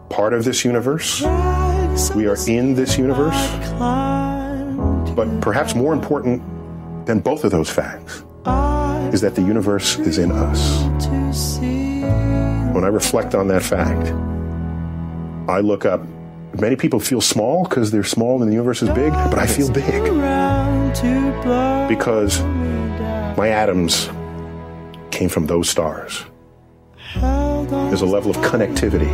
part of this universe, we are in this universe, but perhaps more important than both of those facts is that the universe is in us. When I reflect on that fact, I look up. Many people feel small because they're small and the universe is big, but I feel big because my atoms came from those stars. There's a level of connectivity.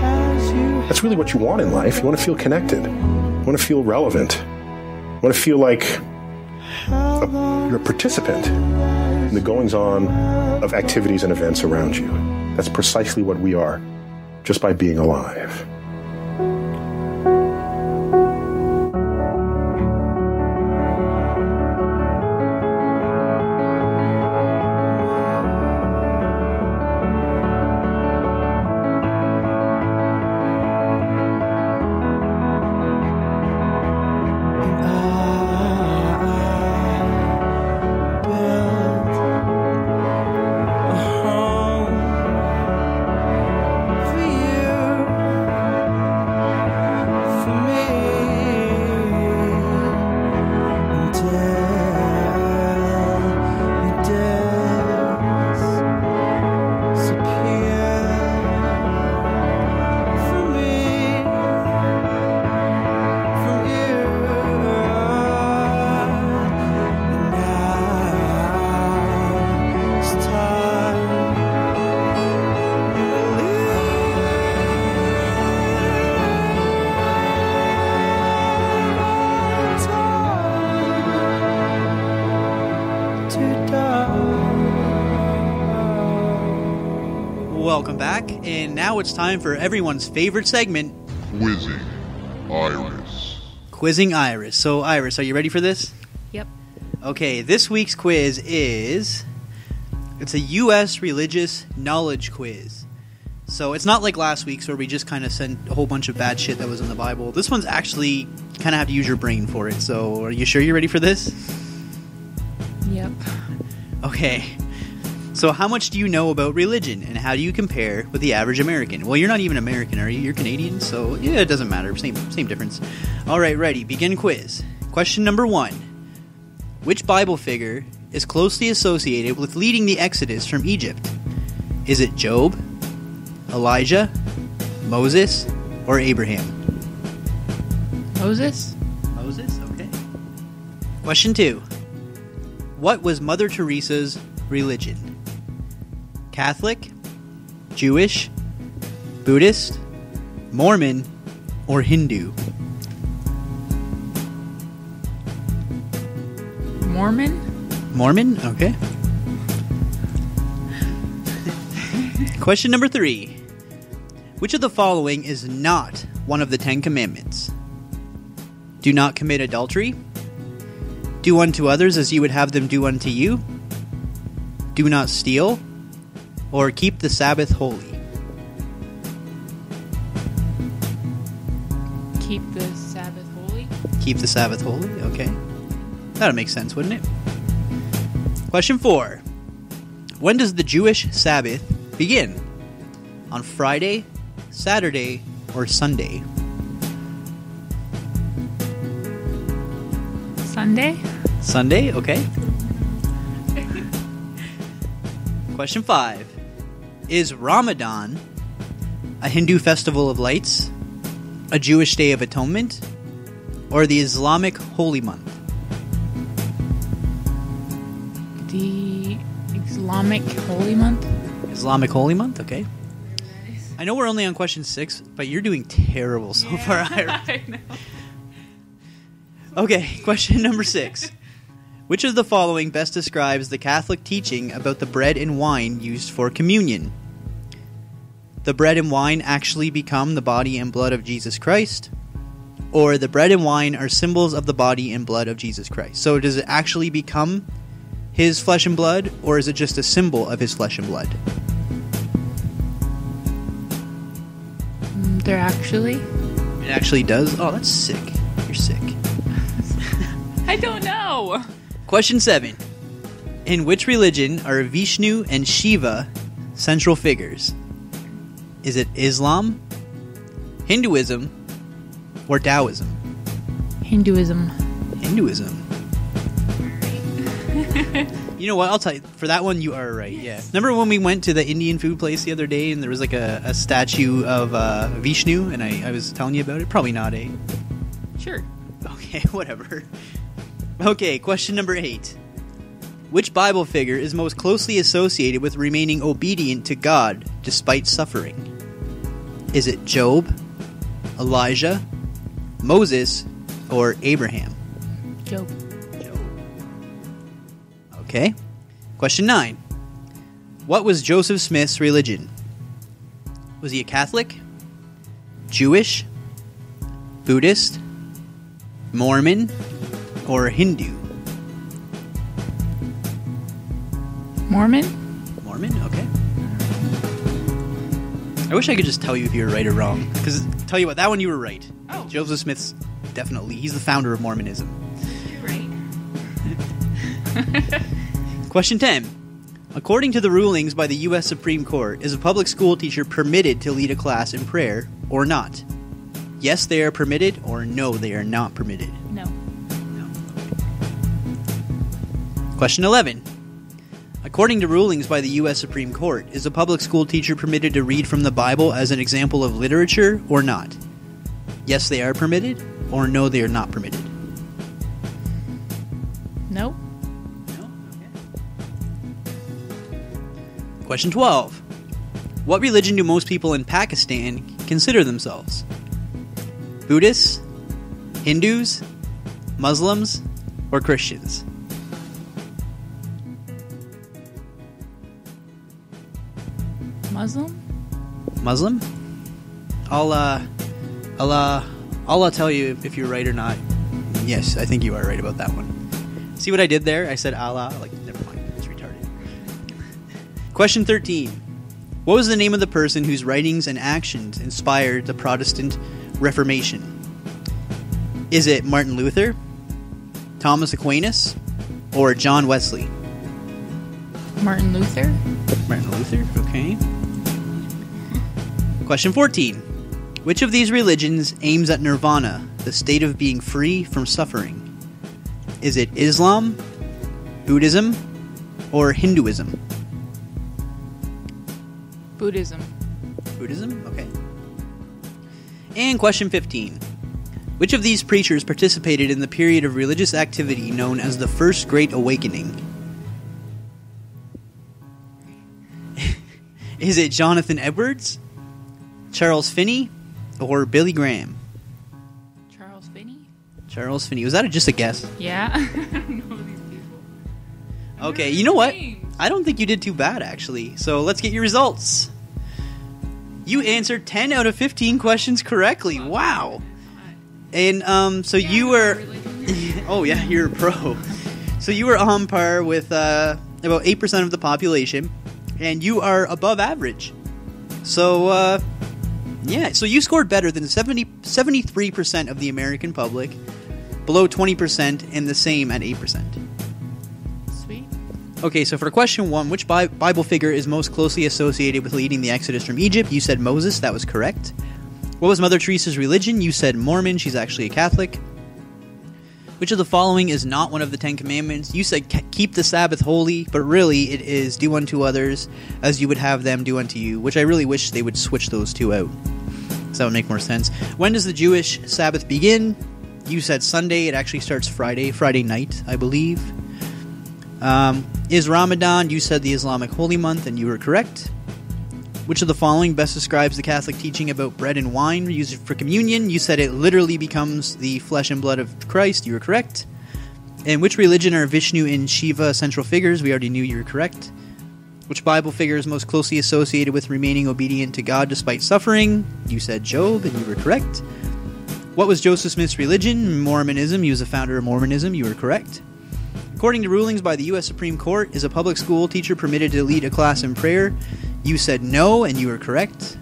That's really what you want in life. You want to feel connected. You want to feel relevant. You want to feel like you're a participant in the goings-on of activities and events around you. That's precisely what we are, just by being alive. Welcome back, and now it's time for everyone's favorite segment, Quizzing Iris. Quizzing Iris. So, Iris, are you ready for this? Yep. Okay, this week's quiz is... It's a U.S. religious knowledge quiz. So it's not like last week's where we just kind of sent a whole bunch of bad shit that was in the Bible. This one's actually kind of have to use your brain for it. So are you sure you're ready for this? Yep. Okay. So how much do you know about religion, and how do you compare with the average American? Well, you're not even American, are you? You're Canadian, so yeah, it doesn't matter. Same difference. All right, ready. Begin quiz. Question number 1. Which Bible figure is closely associated with leading the Exodus from Egypt? Is it Job, Elijah, Moses, or Abraham? Moses? Moses, okay. Question 2. What was Mother Teresa's religion? Catholic, Jewish, Buddhist, Mormon, or Hindu? Mormon? Mormon? Okay. Question number 3. Which of the following is not one of the 10 commandments? Do not commit adultery. Do unto others as you would have them do unto you. Do not steal. Or keep the Sabbath holy. Keep the Sabbath holy. Keep the Sabbath holy, okay. That would make sense, wouldn't it? Question 4. When does the Jewish Sabbath begin? On Friday, Saturday, or Sunday? Sunday. Sunday, okay. Question 5. Is Ramadan a Hindu festival of lights, a Jewish day of atonement, or the Islamic holy month? The Islamic holy month. Islamic holy month, okay. I know we're only on question 6, but you're doing terrible so far, Ira. I know. Okay, question number 6. Which of the following best describes the Catholic teaching about the bread and wine used for communion? The bread and wine actually become the body and blood of Jesus Christ? Or the bread and wine are symbols of the body and blood of Jesus Christ? So does it actually become his flesh and blood, or is it just a symbol of his flesh and blood? They're actually? It actually does? Oh, that's sick. You're sick. I don't know. Question 7. In which religion are Vishnu and Shiva central figures? Is it Islam, Hinduism, or Taoism? Hinduism. Hinduism. You know what? I'll tell you. For that one, you are right. Yeah. Remember when we went to the Indian food place the other day and there was like a statue of Vishnu and I was telling you about it? Probably not, eh? Sure. Okay, whatever. Okay, question number 8. Which Bible figure is most closely associated with remaining obedient to God despite suffering? Is it Job, Elijah, Moses, or Abraham? Job. Okay. Question 9. What was Joseph Smith's religion? Was he a Catholic? Jewish? Buddhist? Mormon? Or Hindu? Mormon? Mormon, okay. I wish I could just tell you if you were right or wrong. Because, tell you what, that one you were right. Oh. Joseph Smith's definitely. He's the founder of Mormonism. You're right. Question 10. According to the rulings by the U.S. Supreme Court, is a public school teacher permitted to lead a class in prayer or not? Yes, they are permitted, or no, they are not permitted. No. Question 11. According to rulings by the U.S. Supreme Court, is a public school teacher permitted to read from the Bible as an example of literature or not? Yes, they are permitted, or no, they are not permitted. No. No? Okay. Question 12. What religion do most people in Pakistan consider themselves? Buddhists, Hindus, Muslims, or Christians? Muslim? Muslim? I'll tell you if you're right or not. Yes, I think you are right about that one. See what I did there? I said Allah. Like, never mind. It's retarded. Question 13. What was the name of the person whose writings and actions inspired the Protestant Reformation? Is it Martin Luther, Thomas Aquinas, or John Wesley? Martin Luther? Martin Luther, okay. Question 14. Which of these religions aims at nirvana, the state of being free from suffering? Is it Islam, Buddhism, or Hinduism? Buddhism. Buddhism, okay. And question 15. Which of these preachers participated in the period of religious activity known as the First Great Awakening? Is it Jonathan Edwards, Charles Finney, or Billy Graham? Charles Finney? Charles Finney. Was that just a guess? Yeah. I don't know these people. Okay, you know what? I don't think you did too bad, actually. So let's get your results. You answered 10 out of 15 questions correctly. Wow. And so you were... oh, yeah, you're a pro. So you were on par with about 8% of the population, and you are above average. So, yeah, so you scored better than 73% of the American public, below 20%, and the same at 8%. Sweet. Okay, so for question 1, which Bible figure is most closely associated with leading the Exodus from Egypt? You said Moses. That was correct. What was Mother Teresa's religion? You said Mormon. She's actually a Catholic. Which of the following is not one of the 10 Commandments? You said keep the Sabbath holy, but really it is do unto others as you would have them do unto you, which I really wish they would switch those two out, because that would make more sense. When does the Jewish Sabbath begin? You said Sunday. It actually starts Friday night, I believe. Is Ramadan? You said the Islamic holy month, and you were correct. Which of the following best describes the Catholic teaching about bread and wine used for communion? You said it literally becomes the flesh and blood of Christ. You were correct. And which religion are Vishnu and Shiva central figures? We already knew you were correct. Which Bible figure is most closely associated with remaining obedient to God despite suffering? You said Job, and you were correct. What was Joseph Smith's religion? Mormonism. He was the founder of Mormonism. You were correct. According to rulings by the U.S. Supreme Court, is a public school teacher permitted to lead a class in prayer? You said no, and you were correct.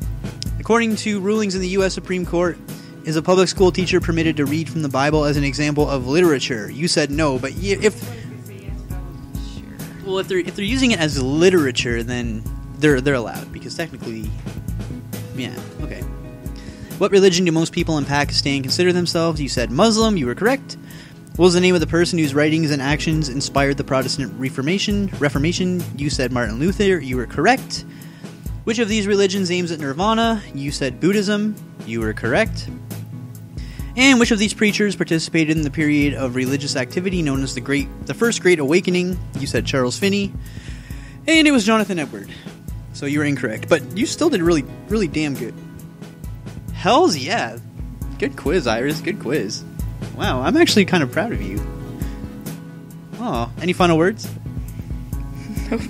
According to rulings in the U.S. Supreme Court, is a public school teacher permitted to read from the Bible as an example of literature? You said no, but if they're using it as literature, then they're allowed, because technically, yeah, okay. What religion do most people in Pakistan consider themselves? You said Muslim. You were correct. What was the name of the person whose writings and actions inspired the Protestant Reformation? You said Martin Luther. You were correct. Which of these religions aims at nirvana? You said Buddhism. You were correct. And which of these preachers participated in the period of religious activity known as the First Great Awakening? You said Charles Finney. And it was Jonathan Edward. So you were incorrect. But you still did really, really damn good. Hells yeah. Good quiz, Iris. Good quiz. Wow, I'm actually kind of proud of you. Oh, any final words? Nope.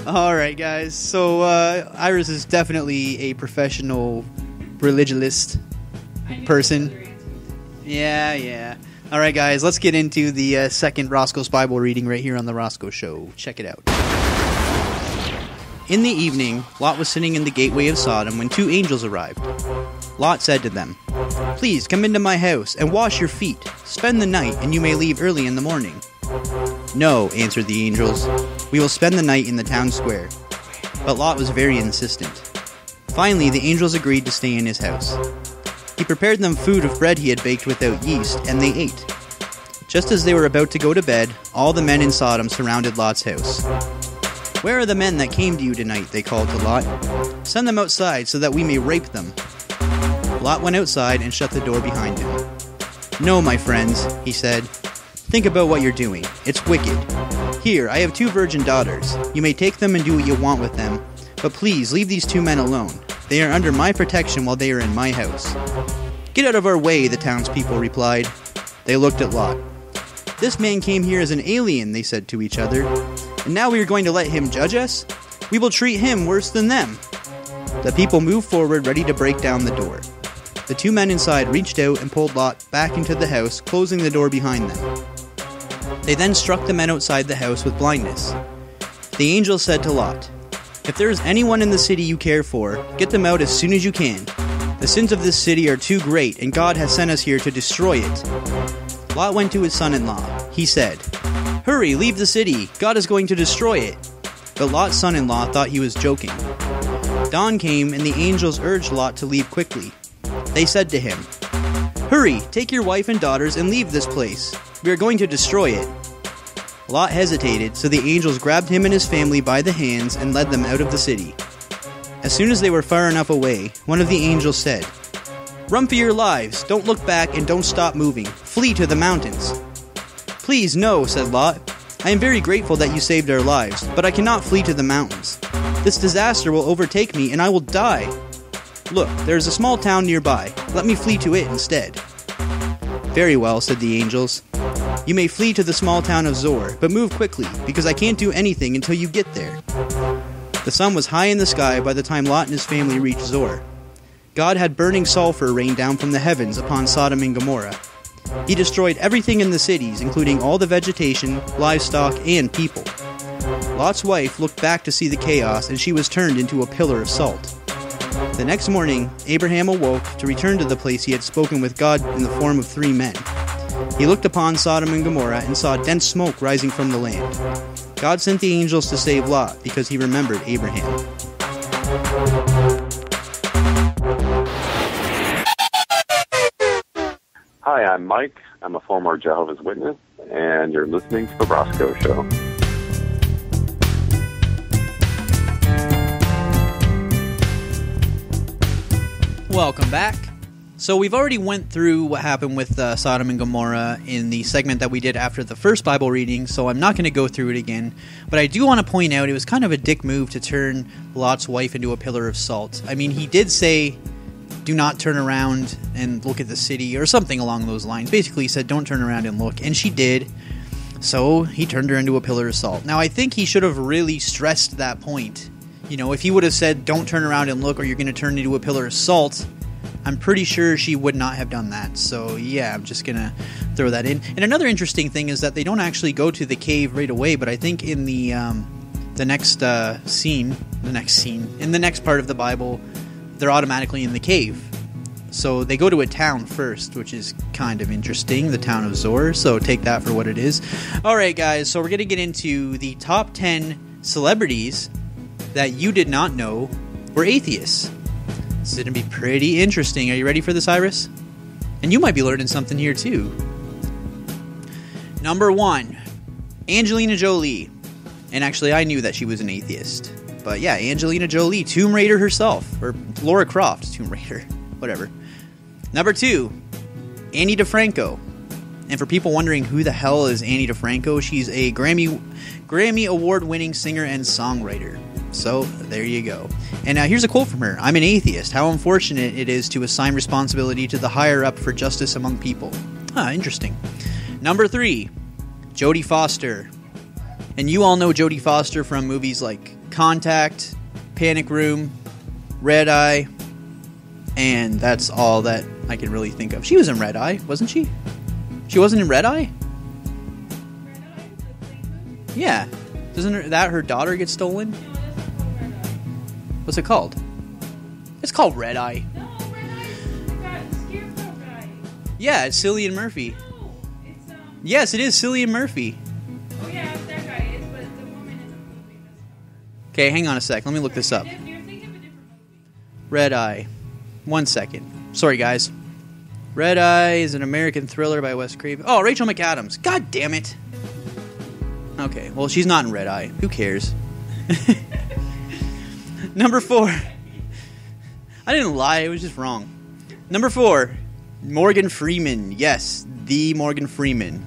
Alright, guys. So, Iris is definitely a professional religionist person. Yeah. Alright, guys, let's get into the second Roscoe's Bible reading right here on the Rosco Show. Check it out. In the evening, Lot was sitting in the gateway of Sodom when 2 angels arrived. Lot said to them, "Please come into my house and wash your feet. Spend the night, and you may leave early in the morning." "No," answered the angels. "We will spend the night in the town square." But Lot was very insistent. Finally, the angels agreed to stay in his house. He prepared them food of bread he had baked without yeast, and they ate. Just as they were about to go to bed, all the men in Sodom surrounded Lot's house. "Where are the men that came to you tonight?" they called to Lot. "Send them outside so that we may rape them." Lot went outside and shut the door behind him. "No, my friends," he said. "Think about what you're doing. It's wicked. Here, I have 2 virgin daughters. You may take them and do what you want with them, but please leave these 2 men alone. They are under my protection while they are in my house." "Get out of our way," the townspeople replied. They looked at Lot. "This man came here as an alien," they said to each other, "and now we are going to let him judge us? We will treat him worse than them." The people moved forward, ready to break down the door. The 2 men inside reached out and pulled Lot back into the house, closing the door behind them. They then struck the men outside the house with blindness. The angel said to Lot, "If there is anyone in the city you care for, get them out as soon as you can. The sins of this city are too great, and God has sent us here to destroy it." Lot went to his son-in-law. He said, "Hurry, leave the city. God is going to destroy it." But Lot's son-in-law thought he was joking. Dawn came, and the angels urged Lot to leave quickly. They said to him, "Hurry, take your wife and daughters and leave this place. We are going to destroy it." Lot hesitated, so the angels grabbed him and his family by the hands and led them out of the city. As soon as they were far enough away, one of the angels said, "Run for your lives. Don't look back and don't stop moving. Flee to the mountains." "Please, no," said Lot. "I am very grateful that you saved our lives, but I cannot flee to the mountains. This disaster will overtake me and I will die. Look, there is a small town nearby. Let me flee to it instead." "Very well," said the angels. "You may flee to the small town of Zor, but move quickly, because I can't do anything until you get there." The The sun was high in the sky by the time Lot and his family reached Zoar. God had burning sulfur rain down from the heavens upon Sodom and Gomorrah. He destroyed everything in the cities, including all the vegetation, livestock, and people. Lot's wife looked back to see the chaos, and she was turned into a pillar of salt. The next morning, Abraham awoke to return to the place he had spoken with God in the form of 3 men. He looked upon Sodom and Gomorrah and saw dense smoke rising from the land. God sent the angels to save Lot because he remembered Abraham. Hi, I'm Mike. I'm a former Jehovah's Witness, and you're listening to The Rosco Show. Welcome back. So we've already went through what happened with Sodom and Gomorrah in the segment that we did after the first Bible reading, so I'm not going to go through it again. But I do want to point out it was kind of a dick move to turn Lot's wife into a pillar of salt. I mean, he did say, do not turn around and look at the city, or something along those lines. Basically, he said, don't turn around and look, and she did. So he turned her into a pillar of salt. Now, I think he should have really stressed that point. You know, if he would have said, don't turn around and look, or you're going to turn into a pillar of salt, I'm pretty sure she would not have done that. So, yeah, I'm just going to throw that in. And another interesting thing is that they don't actually go to the cave right away, but I think in the next part of the Bible, they're automatically in the cave. So they go to a town first, which is kind of interesting, the town of Zoar, so take that for what it is. Alright guys, so we're going to get into the top 10 celebrities that you did not know were atheists. This is going to be pretty interesting. Are you ready for this, Iris? And you might be learning something here too. Number 1, Angelina Jolie. And actually I knew that she was an atheist. But yeah, Angelina Jolie, Tomb Raider herself. Or Laura Croft, Tomb Raider. Whatever. Number 2, Annie DeFranco. And for people wondering who the hell is Annie DeFranco, she's a Grammy award-winning singer and songwriter. So, there you go. And here's a quote from her. I'm an atheist. How unfortunate it is to assign responsibility to the higher up for justice among people. Interesting. Number 3, Jodie Foster. And you all know Jodie Foster from movies like Contact, Panic Room, Red Eye, and that's all that I can really think of. She was in Red Eye, wasn't she? She wasn't in Red Eye? Yeah. Doesn't her daughter get stolen? What's it called? It's called Red Eye. No, Red Eye. The Scarecrow guy. Yeah, it's Cillian Murphy. No, it's Yes, it is Cillian Murphy. Oh yeah, it's that guy. It's but the woman in the movie. Okay, hang on a sec. Let me look this up. You're thinking of a different movie. Red Eye. 1 second. Sorry, guys. Red Eye is an American thriller by Wes Craven. Oh, Rachel McAdams. God damn it. Okay, well, she's not in Red Eye. Who cares? Number 4. I didn't lie, it was just wrong. Number 4, Morgan Freeman. Yes, the Morgan Freeman.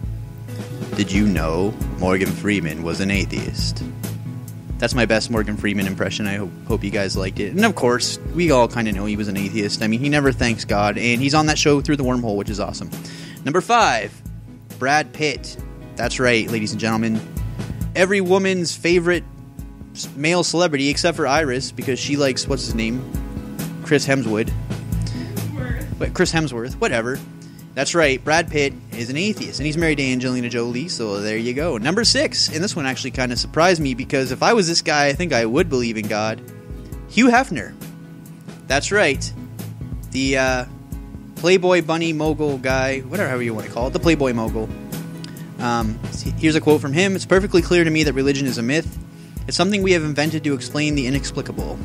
Did you know Morgan Freeman was an atheist? That's my best Morgan Freeman impression. I hope you guys liked it. And of course, we all kind of know he was an atheist. I mean, he never thanks God, and he's on that show Through the Wormhole, which is awesome. Number 5, Brad Pitt. That's right, ladies and gentlemen. Every woman's favorite male celebrity, except for Iris, because she likes, what's his name? Chris Hemsworth. Whatever. That's right, Brad Pitt is an atheist, and he's married to Angelina Jolie, so there you go. Number 6, and this one actually kind of surprised me, because if I was this guy, I think I would believe in God. Hugh Hefner. That's right. The Playboy bunny mogul guy, whatever you want to call it, the Playboy mogul. Here's a quote from him. It's perfectly clear to me that religion is a myth. It's something we have invented to explain the inexplicable.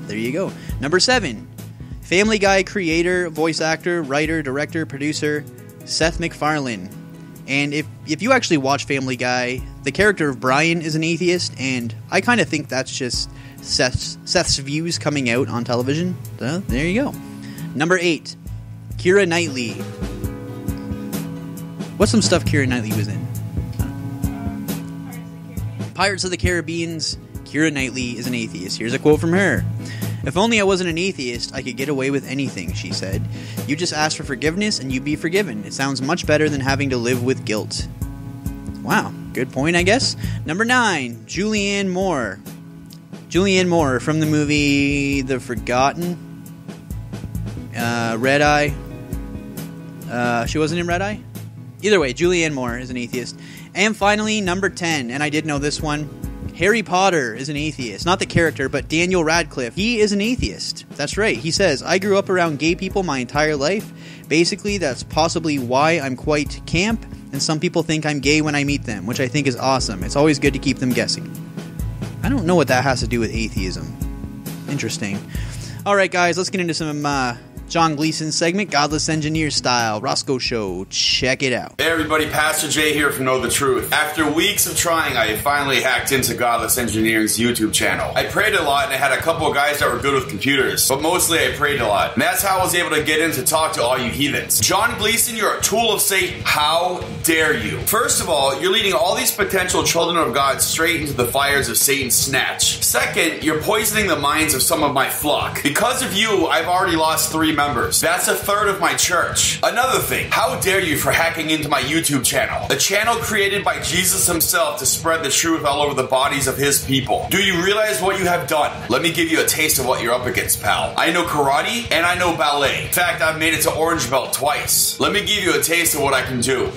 There you go. Number 7, Family Guy creator, voice actor, writer, director, producer, Seth MacFarlane. And if you actually watch Family Guy, the character of Brian is an atheist, and I kind of think that's just Seth's views coming out on television. So, there you go. Number 8, Keira Knightley. What's some stuff Keira Knightley was in? Pirates of the Caribbean's Keira Knightley is an atheist. Here's a quote from her. If only I wasn't an atheist, I could get away with anything, she said. You just ask for forgiveness and you'd be forgiven. It sounds much better than having to live with guilt. Wow, good point, I guess. Number 9, Julianne Moore. Julianne Moore from the movie The Forgotten. Red Eye. She wasn't in Red Eye? Either way, Julianne Moore is an atheist. And finally, number 10, and I did know this one. Harry Potter is an atheist. Not the character, but Daniel Radcliffe. He is an atheist. That's right. He says, I grew up around gay people my entire life. Basically, that's possibly why I'm quite camp, and some people think I'm gay when I meet them, which I think is awesome. It's always good to keep them guessing. I don't know what that has to do with atheism. Interesting. Alright guys, let's get into some John Gleason segment, Godless Engineer style, Rosco Show. Check it out. Hey everybody, Pastor Jay here from Know the Truth. After weeks of trying, I finally hacked into Godless Engineering's YouTube channel. I prayed a lot and I had a couple of guys that were good with computers, but mostly I prayed a lot. And that's how I was able to get in to talk to all you heathens. John Gleason, you're a tool of Satan. How dare you? First of all, you're leading all these potential children of God straight into the fires of Satan's snatch. Second, you're poisoning the minds of some of my flock. Because of you, I've already lost 3 members. That's a third of my church. Another thing, how dare you for hacking into my YouTube channel? A channel created by Jesus himself to spread the truth all over the bodies of his people. Do you realize what you have done? Let me give you a taste of what you're up against, pal. I know karate and I know ballet. In fact, I've made it to orange belt twice. Let me give you a taste of what I can do.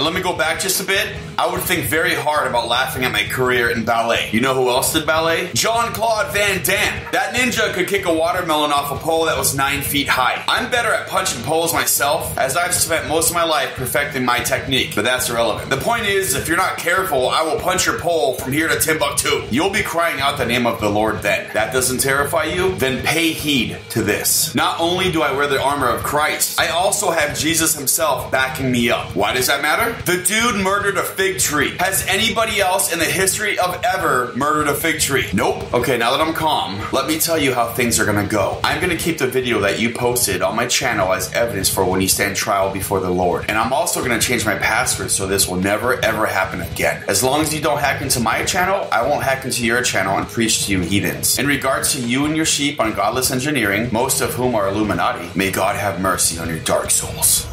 Let me go back just a bit. I would think very hard about laughing at my career in ballet. You know who else did ballet? Jean-Claude Van Damme. That ninja could kick a watermelon off a pole that was 9 feet high. I'm better at punching poles myself, as I've spent most of my life perfecting my technique, but that's irrelevant. The point is, if you're not careful, I will punch your pole from here to Timbuktu. You'll be crying out the name of the Lord then. That doesn't terrify you? Then pay heed to this. Not only do I wear the armor of Christ, I also have Jesus himself backing me up. Why does that matter? The dude murdered a fig tree. Has anybody else in the history of ever murdered a fig tree? Nope. Okay, now that I'm calm, let me tell you how things are gonna go. I'm gonna keep the video that you posted on my channel as evidence for when you stand trial before the Lord. And I'm also gonna change my password so this will never ever happen again. As long as you don't hack into my channel, I won't hack into your channel and preach to you heathens. In regards to you and your sheep on Godless Engineering, most of whom are Illuminati, may God have mercy on your dark souls.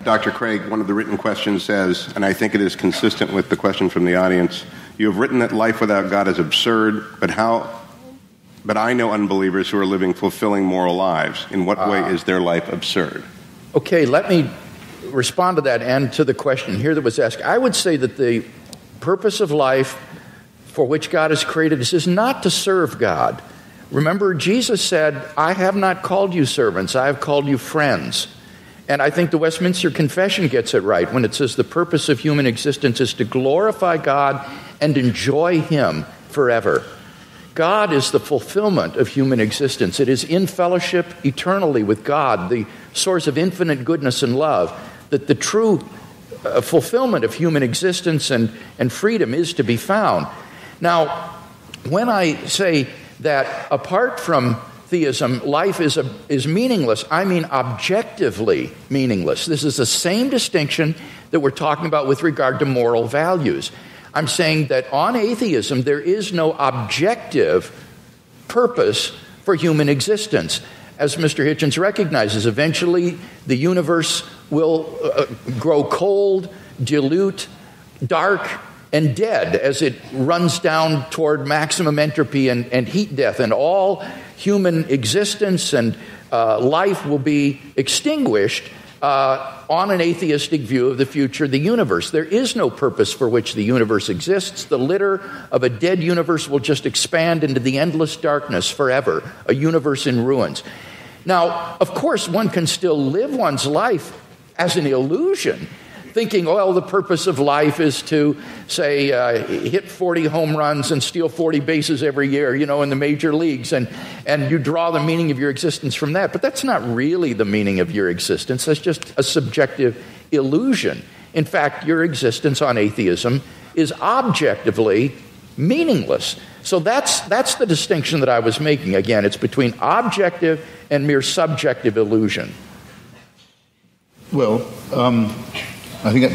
Dr. Craig, one of the written questions says, and I think it is consistent with the question from the audience, you have written that life without God is absurd, but I know unbelievers who are living fulfilling moral lives. In what way is their life absurd? Okay, let me respond to that and to the question here that was asked. I would say that the purpose of life for which God has created us is not to serve God. Remember, Jesus said, I have not called you servants, I have called you friends. And I think the Westminster Confession gets it right when it says the purpose of human existence is to glorify God and enjoy Him forever. God is the fulfillment of human existence. It is in fellowship eternally with God, the source of infinite goodness and love, that the true fulfillment of human existence and freedom is to be found. Now, when I say that apart from theism, life is meaningless, I mean objectively meaningless. This is the same distinction that we're talking about with regard to moral values. I'm saying that on atheism, there is no objective purpose for human existence. As Mr. Hitchens recognizes, eventually the universe will grow cold, dilute, dark, and dead as it runs down toward maximum entropy and heat death, and all human existence and life will be extinguished on an atheistic view of the future of the universe. There is no purpose for which the universe exists. The litter of a dead universe will just expand into the endless darkness forever, a universe in ruins. Now, of course, one can still live one's life as an illusion, thinking, well, the purpose of life is to, say, hit 40 home runs and steal 40 bases every year, in the major leagues, and you draw the meaning of your existence from that. But that's not really the meaning of your existence. That's just a subjective illusion. In fact, your existence on atheism is objectively meaningless. So that's the distinction that I was making. Again, it's between objective and mere subjective illusion. Well, I think it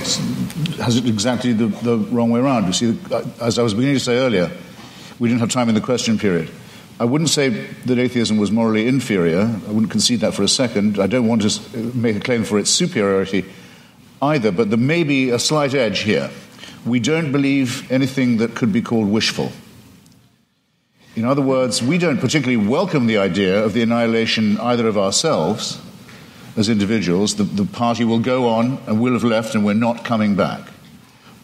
has it exactly the wrong way around. You see, as I was beginning to say earlier, we didn't have time in the question period. I wouldn't say that atheism was morally inferior. I wouldn't concede that for a second. I don't want to make a claim for its superiority either, but there may be a slight edge here. We don't believe anything that could be called wishful. In other words, we don't particularly welcome the idea of the annihilation either of ourselves as individuals, the party will go on and will have left and we're not coming back,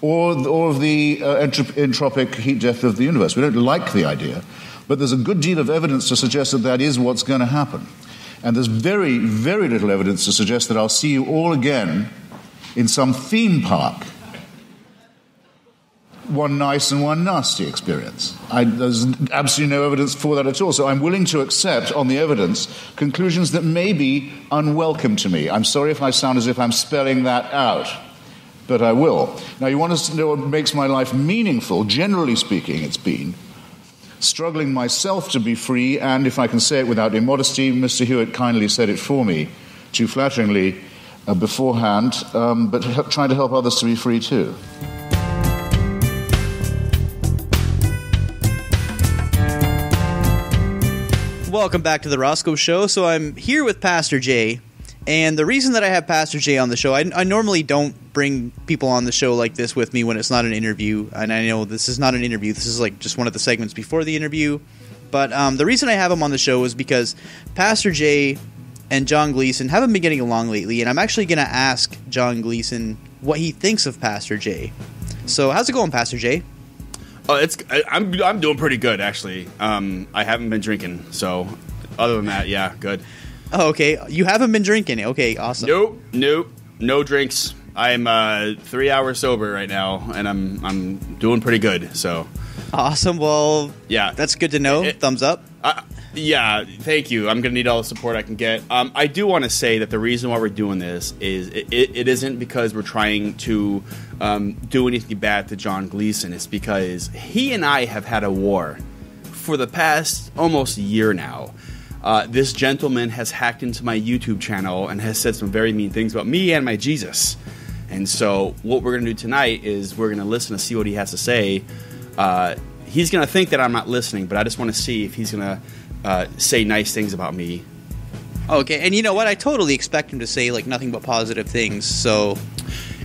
or of the entropic heat death of the universe. We don't like the idea, but there's a good deal of evidence to suggest that that is what's going to happen. And there's very, very little evidence to suggest that I'll see you all again in some theme park. One nice and one nasty experience. There's absolutely no evidence for that at all. So I'm willing to accept, on the evidence, conclusions that may be unwelcome to me. I'm sorry if I sound as if I'm spelling that out, but I will. Now, you want to know what makes my life meaningful? Generally speaking, it's been struggling myself to be free, and if I can say it without immodesty, Mr. Hewitt kindly said it for me, too flatteringly beforehand, but trying to help others to be free too. Welcome back to the Rosco Show. So I'm here with Pastor Jay, and the reason that I have Pastor Jay on the show, I normally don't bring people on the show like this with me when it's not an interview, and I know this is not an interview. This is like just one of the segments before the interview. But the reason I have him on the show is because Pastor Jay and John Gleason haven't been getting along lately, and I'm actually going to ask John Gleason what he thinks of Pastor Jay. So how's it going, Pastor Jay? I'm doing pretty good, actually. I haven't been drinking, so other than that, yeah, good. Oh, okay. You haven't been drinking. Okay, awesome. Nope, no drinks. I'm 3 hours sober right now, and I'm doing pretty good. So awesome. Well, yeah, that's good to know. Thumbs up. Yeah, thank you. I'm gonna need all the support I can get. I do want to say that the reason why we're doing this is it isn't because we're trying to do anything bad to John Gleason. It's because he and I have had a war for the past almost a year now. This gentleman has hacked into my YouTube channel and has said some very mean things about me and my Jesus. And so what we're going to do tonight is we're going to listen to see what he has to say. He's going to think that I'm not listening, but I just want to see if he's going to say nice things about me. Okay, and you know what? I totally expect him to say like nothing but positive things. So,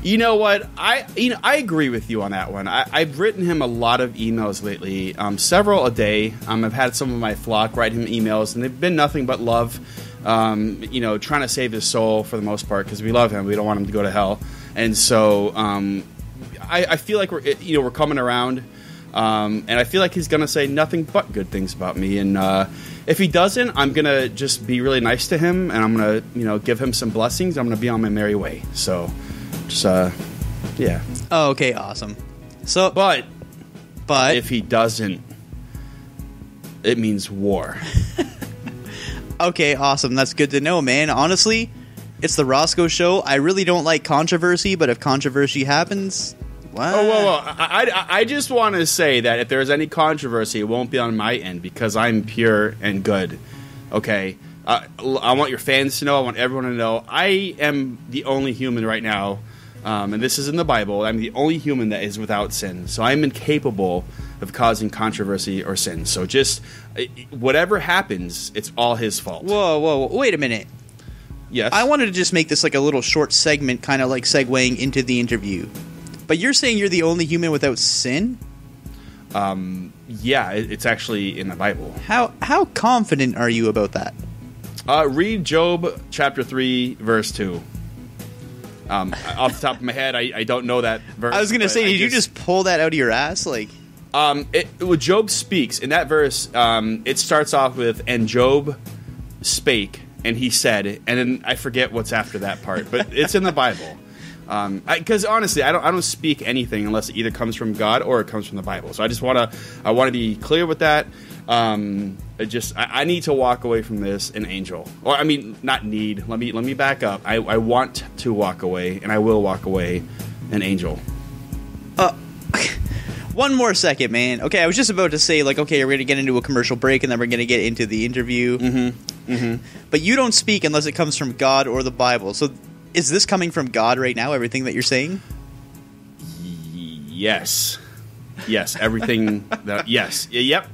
you know what? I agree with you on that one. I've written him a lot of emails lately, several a day. I've had some of my flock write him emails, and they've been nothing but love. Trying to save his soul for the most part because we love him. We don't want him to go to hell, and so I feel like we're coming around. And I feel like he's going to say nothing but good things about me. And if he doesn't, I'm going to just be really nice to him. And I'm going to, give him some blessings. I'm going to be on my merry way. So, just, yeah. Oh, okay, awesome. So, But if he doesn't, it means war. Okay, awesome. That's good to know, man. Honestly, it's the Rosco Show. I really don't like controversy, but if controversy happens... What? Oh, whoa. I just want to say that if there's any controversy, it won't be on my end because I'm pure and good. Okay? I want your fans to know. I want everyone to know. I am the only human right now, and this is in the Bible. I'm the only human that is without sin. So I'm incapable of causing controversy or sin. So just whatever happens, it's all his fault. Whoa. Wait a minute. Yes? I wanted to just make this like a little short segment, kind of like segueing into the interview. But you're saying you're the only human without sin? Yeah, it's actually in the Bible. How confident are you about that? Read Job chapter 3, verse 2. Off the top of my head, I don't know that verse. I was going to say, did you just pull that out of your ass? Like, Job speaks. In that verse, it starts off with, and Job spake, and he said, and then I forget what's after that part, but it's in the Bible. Because honestly, I don't speak anything unless it either comes from God or it comes from the Bible. So I want to be clear with that. I need to walk away from this an angel. Or I mean, not need. Let me back up. I want to walk away, and I will walk away an angel. One more second, man. Okay, I was just about to say, like, okay, we're going to get into a commercial break, and then we're going to get into the interview. Mm-hmm. But you don't speak unless it comes from God or the Bible. So Is this coming from God right now, everything that you're saying? Yes. Yes, everything that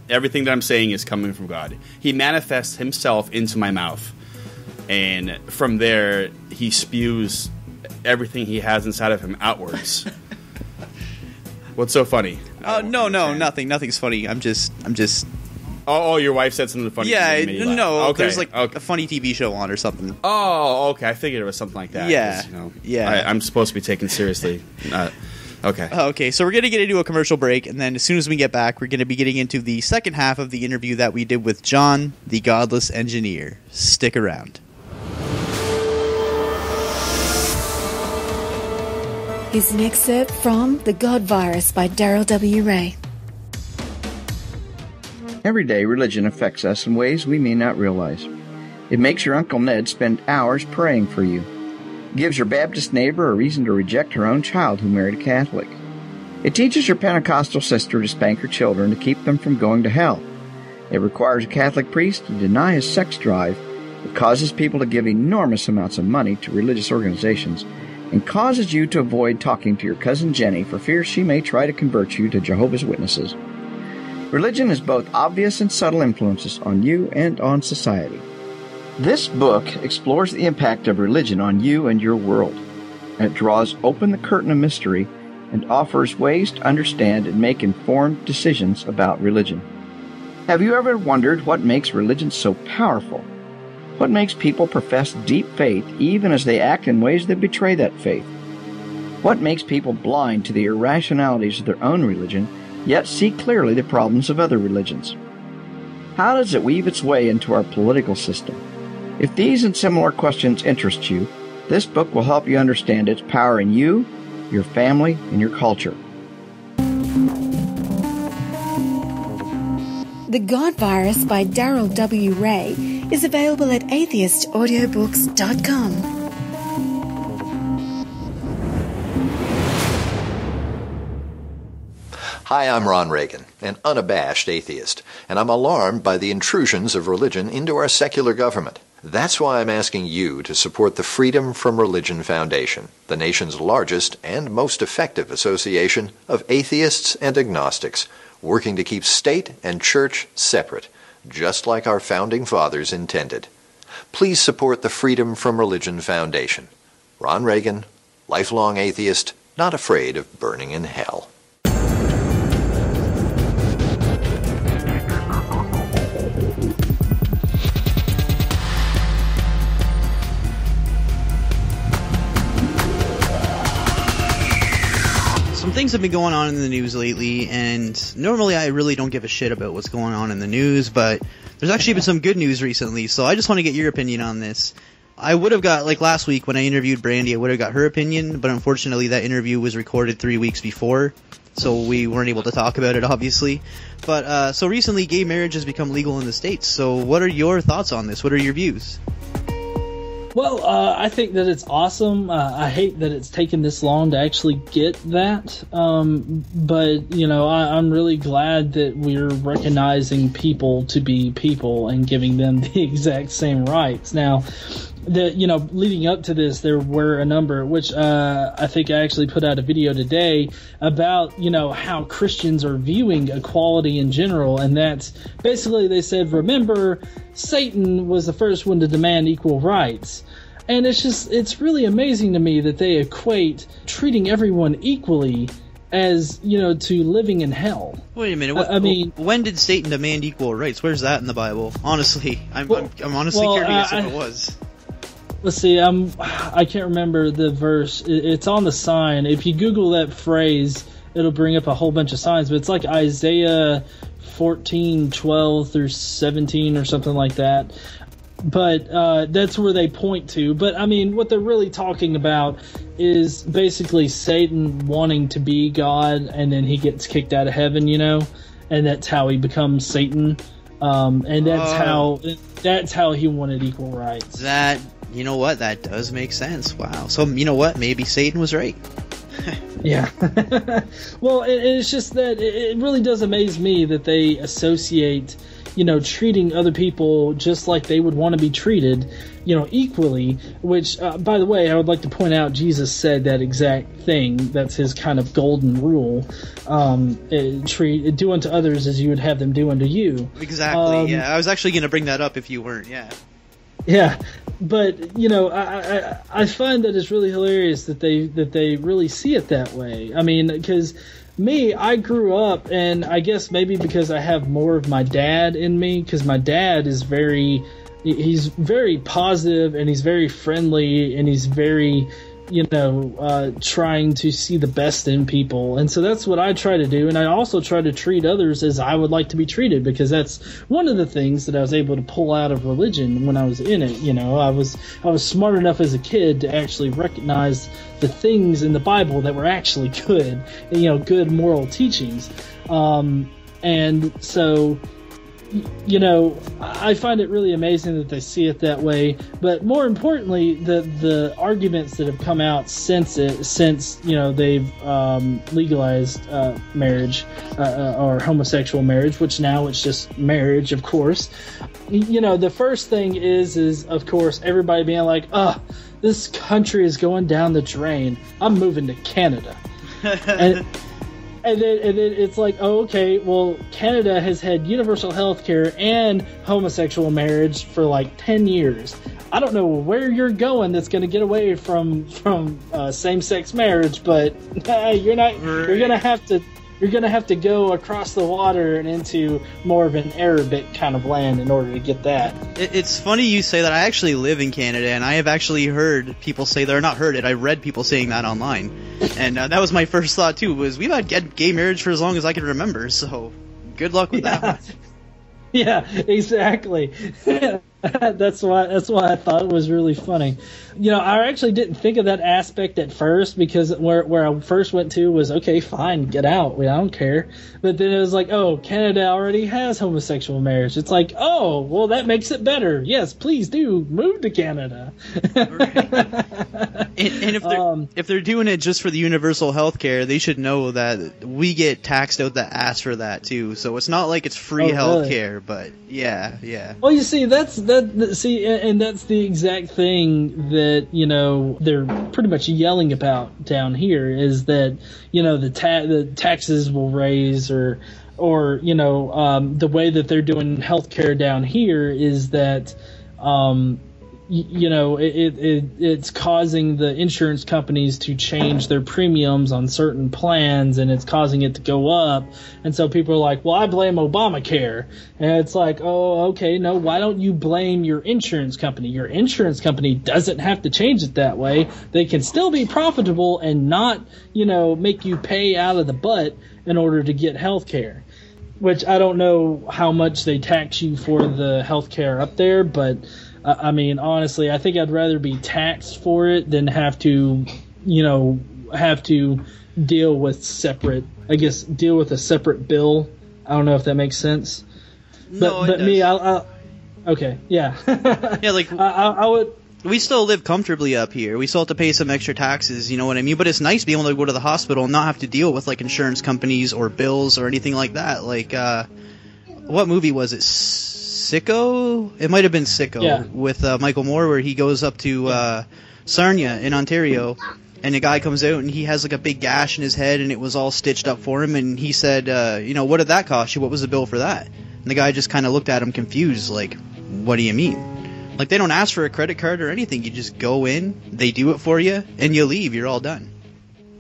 everything that I'm saying is coming from God. He manifests himself into my mouth. And from there he spews everything he has inside of him outwards. What's so funny? No, nothing's funny. I'm just Oh, your wife said something funny. Yeah, no, okay, there's like a funny TV show on or something. Oh, okay. I figured it was something like that. Yeah, I'm supposed to be taken seriously. Okay. Okay, so we're going to get into a commercial break, and then as soon as we get back, we're going to be getting into the second half of the interview that we did with John, the Godless Engineer. Stick around. Here's an excerpt from The God Virus by Darryl W. Ray. Every day, religion affects us in ways we may not realize. It makes your Uncle Ned spend hours praying for you. Gives your Baptist neighbor a reason to reject her own child who married a Catholic. It teaches your Pentecostal sister to spank her children to keep them from going to hell. It requires a Catholic priest to deny his sex drive. It causes people to give enormous amounts of money to religious organizations, and causes you to avoid talking to your cousin Jenny for fear she may try to convert you to Jehovah's Witnesses. Religion has both obvious and subtle influences on you and on society. This book explores the impact of religion on you and your world. It draws open the curtain of mystery and offers ways to understand and make informed decisions about religion. Have you ever wondered what makes religion so powerful? What makes people profess deep faith even as they act in ways that betray that faith? What makes people blind to the irrationalities of their own religion, yet see clearly the problems of other religions? How does it weave its way into our political system? If these and similar questions interest you, this book will help you understand its power in you, your family, and your culture. The God Virus by Darryl W. Ray is available at atheistaudiobooks.com. Hi, I'm Ron Reagan, an unabashed atheist, and I'm alarmed by the intrusions of religion into our secular government. That's why I'm asking you to support the Freedom from Religion Foundation, the nation's largest and most effective association of atheists and agnostics, working to keep state and church separate, just like our founding fathers intended. Please support the Freedom from Religion Foundation. Ron Reagan, lifelong atheist, not afraid of burning in hell. Things have been going on in the news lately, and normally I really don't give a shit about what's going on in the news, but there's actually been some good news recently, so I just want to get your opinion on this. I would have got, like last week when I interviewed Brandy, I would have got her opinion, but unfortunately that interview was recorded 3 weeks before, so we weren't able to talk about it, obviously. But, so recently gay marriage has become legal in the States, so what are your thoughts on this? What are your views? Well, I think that it's awesome. I hate that it's taken this long to actually get that. But, you know, I'm really glad that we're recognizing people to be people and giving them the exact same rights. Now, leading up to this, there were a number, which I think I actually put out a video today about, how Christians are viewing equality in general. And that's basically, they said, remember, Satan was the first one to demand equal rights. And it's really amazing to me that they equate treating everyone equally as, to living in hell. Wait a minute. When did Satan demand equal rights? Where's that in the Bible? Honestly, I'm honestly curious if it was. Let's see. I can't remember the verse. It's on the sign. If you Google that phrase, it'll bring up a whole bunch of signs. But it's like Isaiah 14:12 through 17 or something like that. But that's where they point to. But what they're really talking about is basically Satan wanting to be God, and then he gets kicked out of heaven, and that's how he becomes Satan. And that's how he wanted equal rights. You know what? That does make sense. Wow. So, you know what? Maybe Satan was right. Yeah. Well, it's just that it really does amaze me that they associate, treating other people just like they would want to be treated, equally, which, by the way, I would like to point out Jesus said that exact thing. That's his kind of golden rule. Do unto others as you would have them do unto you. Exactly, yeah. I was actually going to bring that up if you weren't, yeah. Yeah, but I find that it's really hilarious that they really see it that way. I mean, because I grew up, and I guess maybe because I have more of my dad in me, because my dad is he's very positive, and he's very friendly, and he's very trying to see the best in people. And so that's what I try to do. And I also try to treat others as I would like to be treated, because that's one of the things that I was able to pull out of religion when I was in it. I was smart enough as a kid to actually recognize the things in the Bible that were actually good, good moral teachings. And so, I find it really amazing that they see it that way. But more importantly, the arguments that have come out since they've legalized marriage or homosexual marriage, which now it's just marriage, of course. The first thing is of course everybody being like, this country is going down the drain. I'm moving to Canada. And then it's like, oh, okay, well, Canada has had universal health care and homosexual marriage for like 10 years. I don't know where you're going that's going to get away from same-sex marriage, but you're going to have to go across the water and into more of an Arabic kind of land in order to get that. It's funny you say that. I actually live in Canada, and I have actually heard people say that, or not heard it, I read people saying that online. And that was my first thought, too, was we've had gay marriage for as long as I can remember, so good luck with that one. Yeah, exactly. That's why I thought it was really funny. I actually didn't think of that aspect at first, because where I first went to was, okay, fine, get out. I don't care. But then it was like, oh, Canada already has homosexual marriage. It's like, oh, well, that makes it better. Yes, please do move to Canada. And if they're doing it just for the universal health care, they should know that we get taxed out the ass for that too. So it's not like it's free health care, but yeah. Well, you see, that's the exact thing that they're pretty much yelling about down here, is that the taxes will raise, or the way that they're doing healthcare down here is that it's causing the insurance companies to change their premiums on certain plans, and it's causing it to go up. And so people are like, well, I blame Obamacare. And it's like, oh, okay, no, why don't you blame your insurance company? Your insurance company doesn't have to change it that way. They can still be profitable and not, make you pay out of the butt in order to get health care. Which I don't know how much they tax you for the health care up there, but I mean, honestly, I think I'd rather be taxed for it than have to deal with a separate bill. I don't know if that makes sense. But me, I'll okay, yeah. Yeah, like I would. We still live comfortably up here. We still have to pay some extra taxes, you know what I mean? But it's nice being able to go to the hospital and not have to deal with like insurance companies or bills or anything like that. Like, what movie was it? Sicko? It might have been Sicko with Michael Moore, where he goes up to Sarnia in Ontario, and a guy comes out and he has like a big gash in his head, and it was all stitched up for him, and he said, what did that cost you? What was the bill for that? And the guy just kind of looked at him confused, like, what do you mean? Like, they don't ask for a credit card or anything. You just go in, they do it for you, and you leave. You're all done.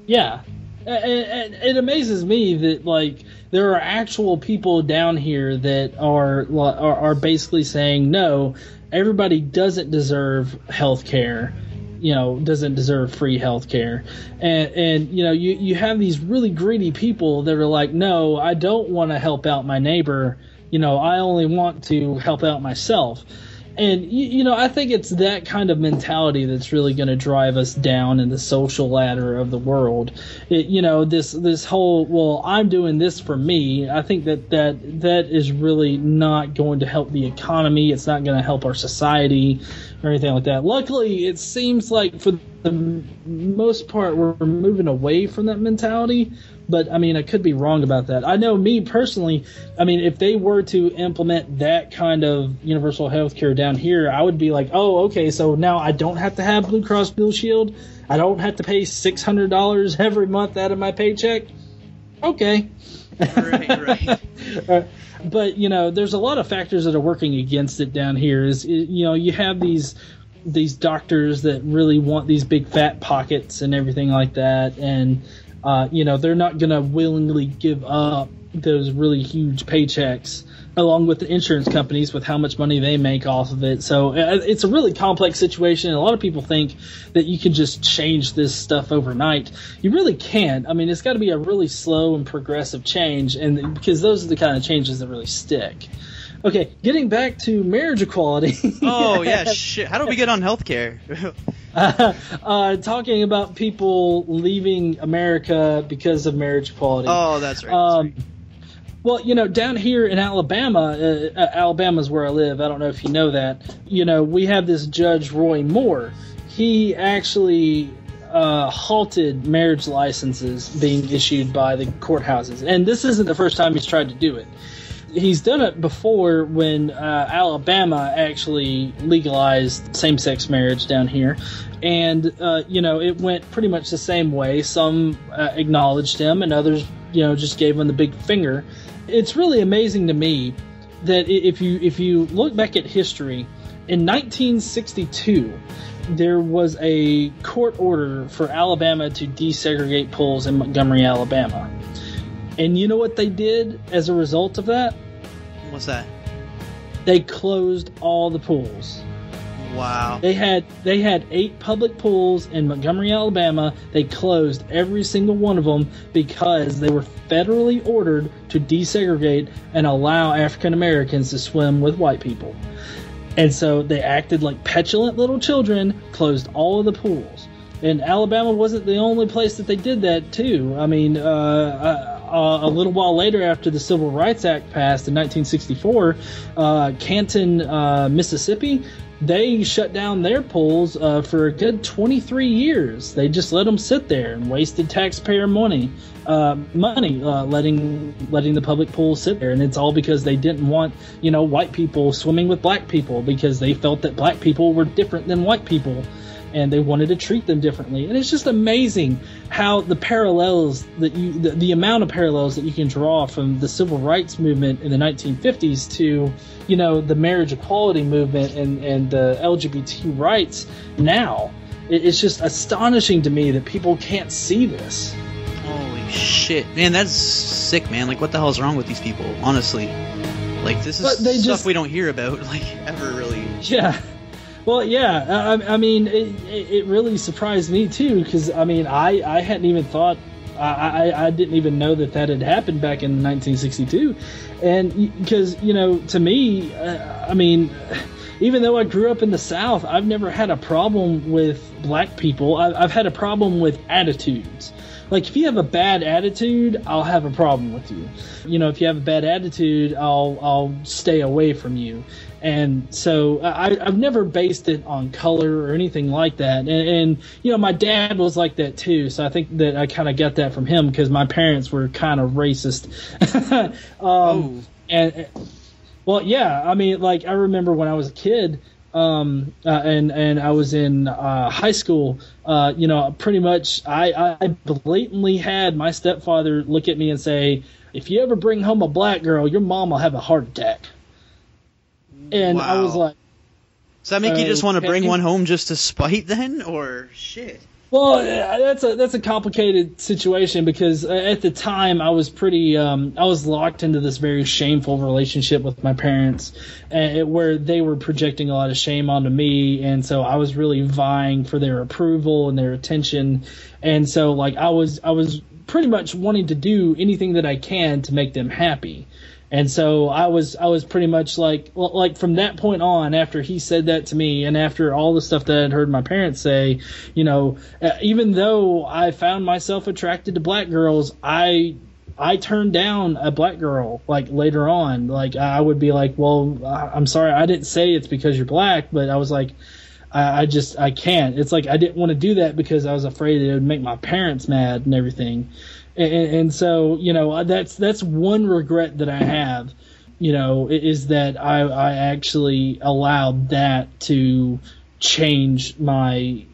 Yeah. And it amazes me that, like, there are actual people down here that are basically saying, no, everybody doesn't deserve health care, doesn't deserve free health care. And you have these really greedy people that are like, no, I don't want to help out my neighbor. I only want to help out myself. And, I think it's that kind of mentality that's really going to drive us down in the social ladder of the world. This whole, well, I'm doing this for me, I think that is really not going to help the economy. It's not going to help our society. or anything like that. Luckily, it seems like for the most part we're moving away from that mentality. But, I mean, I could be wrong about that. I know me personally, I mean, if they were to implement that kind of universal health care down here, I would be like, oh, okay, so now I don't have to have Blue Cross Blue Shield. I don't have to pay $600 every month out of my paycheck. Okay. Right. But, you know, there's a lot of factors that are working against it down here. You know, you have these doctors that really want these big fat pockets and everything like that, and you know, they're not going to willingly give up those really huge paychecks, along with the insurance companies with how much money they make off of it. So it's a really complex situation. A lot of people think that you can just change this stuff overnight. You really can't. I mean, it's got to be a really slow and progressive change, and because those are the kind of changes that really stick. Okay, getting back to marriage equality. Oh, yeah, shit. How do we get on healthcare? Talking about people leaving America because of marriage equality. Oh, that's right. Well, you know, down here in Alabama, Alabama's where I live. I don't know if you know that. You know, we have this Judge Roy Moore. He actually halted marriage licenses being issued by the courthouses. And this isn't the first time he's tried to do it. He's done it before when Alabama actually legalized same-sex marriage down here. And, you know, it went pretty much the same way. Some acknowledged him and others, you know, just gave him the big finger. It's really amazing to me that if you look back at history, in 1962, there was a court order for Alabama to desegregate pools in Montgomery, Alabama. And you know what they did as a result of that? What's that? They closed all the pools. Wow. They had 8 public pools in Montgomery, Alabama. They closed every single one of them because they were federally ordered to desegregate and allow African Americans to swim with white people. And so they acted like petulant little children, closed all of the pools. And Alabama wasn't the only place that they did that too. I mean, a little while later, after the Civil Rights Act passed in 1964, Canton, Mississippi, they shut down their pools for a good 23 years. They just let them sit there and wasted taxpayer money, letting the public pools sit there. And it's all because they didn't want, you know, white people swimming with black people, because they felt that black people were different than white people. And they wanted to treat them differently. And it's just amazing how the parallels that the amount of parallels that you can draw from the civil rights movement in the 1950s to, you know, the marriage equality movement and the LGBT rights now. It's just astonishing to me that people can't see this. Holy shit. Man, that's sick, man. Like, what the hell is wrong with these people, honestly? Like, this is stuff we don't hear about, like, ever really. Yeah. Well, yeah, I mean, it really surprised me, too, because, I mean, I hadn't even thought, I didn't even know that had happened back in 1962. And because, you know, to me, I mean, even though I grew up in the South, I've never had a problem with black people. I've had a problem with attitudes. Like, if you have a bad attitude, I'll have a problem with you. You know, if you have a bad attitude, I'll stay away from you. And so I've never based it on color or anything like that. And you know, my dad was like that too. So I think that I kind of got that from him because my parents were kind of racist. And well, yeah, I mean, like, I remember when I was a kid, and I was in high school, you know, pretty much I blatantly had my stepfather look at me and say, if you ever bring home a black girl, your mom will have a heart attack. And I was like, does that make you just want to bring one home just to spite then, or shit? Well, that's a complicated situation because at the time I was pretty I was locked into this very shameful relationship with my parents, where they were projecting a lot of shame onto me, and so I was really vying for their approval and their attention, and so like I was pretty much wanting to do anything that I can to make them happy. And so I was pretty much like from that point on, after he said that to me, and after all the stuff that I'd heard my parents say, you know, even though I found myself attracted to black girls, I turned down a black girl, like, later on. Like, I would be like, well, I'm sorry, I didn't say it's because you're black, but I was like, I can't. It's like I didn't want to do that because I was afraid it would make my parents mad and everything. And so, that's one regret that I have, is that I actually allowed that to change my,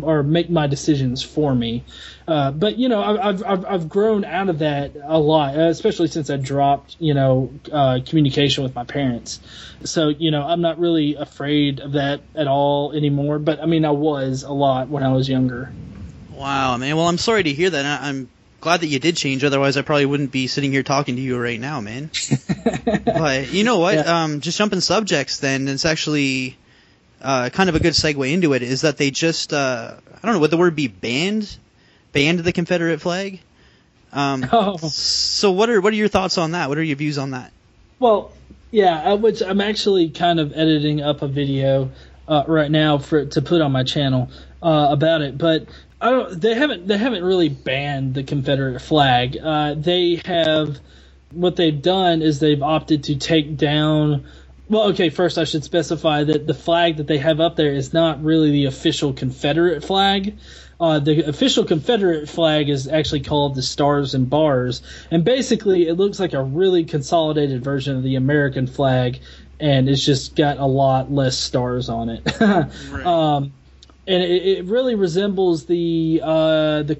or make my decisions for me. But I've grown out of that a lot, especially since I dropped, communication with my parents. So, I'm not really afraid of that at all anymore. But I mean, I was a lot when I was younger. Wow, man. Well, I'm sorry to hear that. I'm glad that you did change. Otherwise, I probably wouldn't be sitting here talking to you right now, man. But you know what? Yeah. Just jumping subjects then. It's actually kind of a good segue into it. Is that they just I don't know, would the word be banned the Confederate flag? So what are your thoughts on that? What are your views on that? Well, yeah, which I'm actually kind of editing up a video right now to put on my channel about it, but they haven't really banned the Confederate flag. They have, what they've done is they've opted to take down. Well, okay, first I should specify that the flag that they have up there is not really the official Confederate flag. The official Confederate flag is actually called the Stars and Bars, and basically it looks like a really consolidated version of the American flag, and it's just got a lot less stars on it. Right. And it really resembles the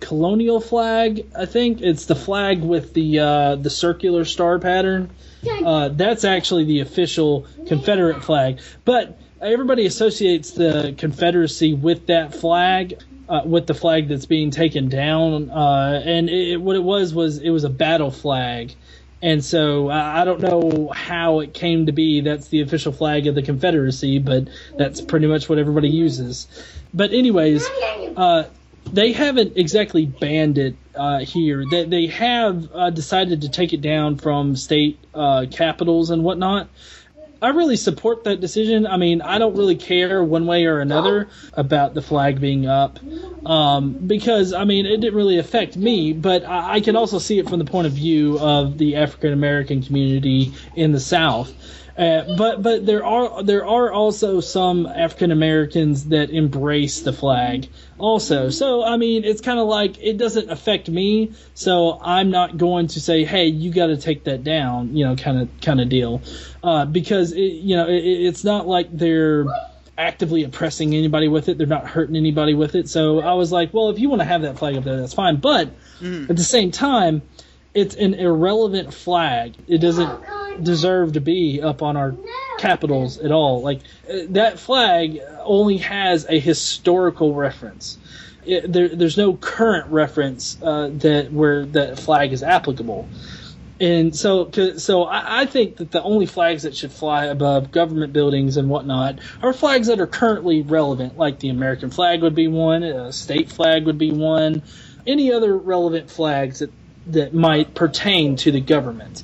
colonial flag. I think it's the flag with the circular star pattern. That's actually the official Confederate flag. But everybody associates the Confederacy with that flag, with the flag that's being taken down. And what it was a battle flag. And so I don't know how it came to be that's the official flag of the Confederacy, but that's pretty much what everybody uses. But anyways, they haven't exactly banned it here. They have decided to take it down from state capitals and whatnot. I really support that decision. I mean, I don't really care one way or another about the flag being up because, I mean, it didn't really affect me, but I can also see it from the point of view of the African American community in the South. But there are also some African Americans that embrace the flag also. So I mean, it's kind of like it doesn't affect me, so I'm not going to say, hey, you got to take that down, kind of deal, because it's not like they're actively oppressing anybody with it. They're not hurting anybody with it. So I was like, well, if you want to have that flag up there, that's fine. But at the same time, it's an irrelevant flag. It doesn't deserve to be up on our capitals at all. Like that flag only has a historical reference. There's no current reference where that flag is applicable. And so I think that the only flags that should fly above government buildings and whatnot are flags that are currently relevant, like the American flag would be one, a state flag would be one, any other relevant flags that might pertain to the government.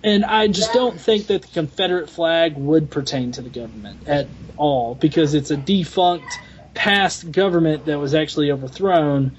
And I just don't think that the Confederate flag would pertain to the government at all, because it's a defunct past government that was actually overthrown,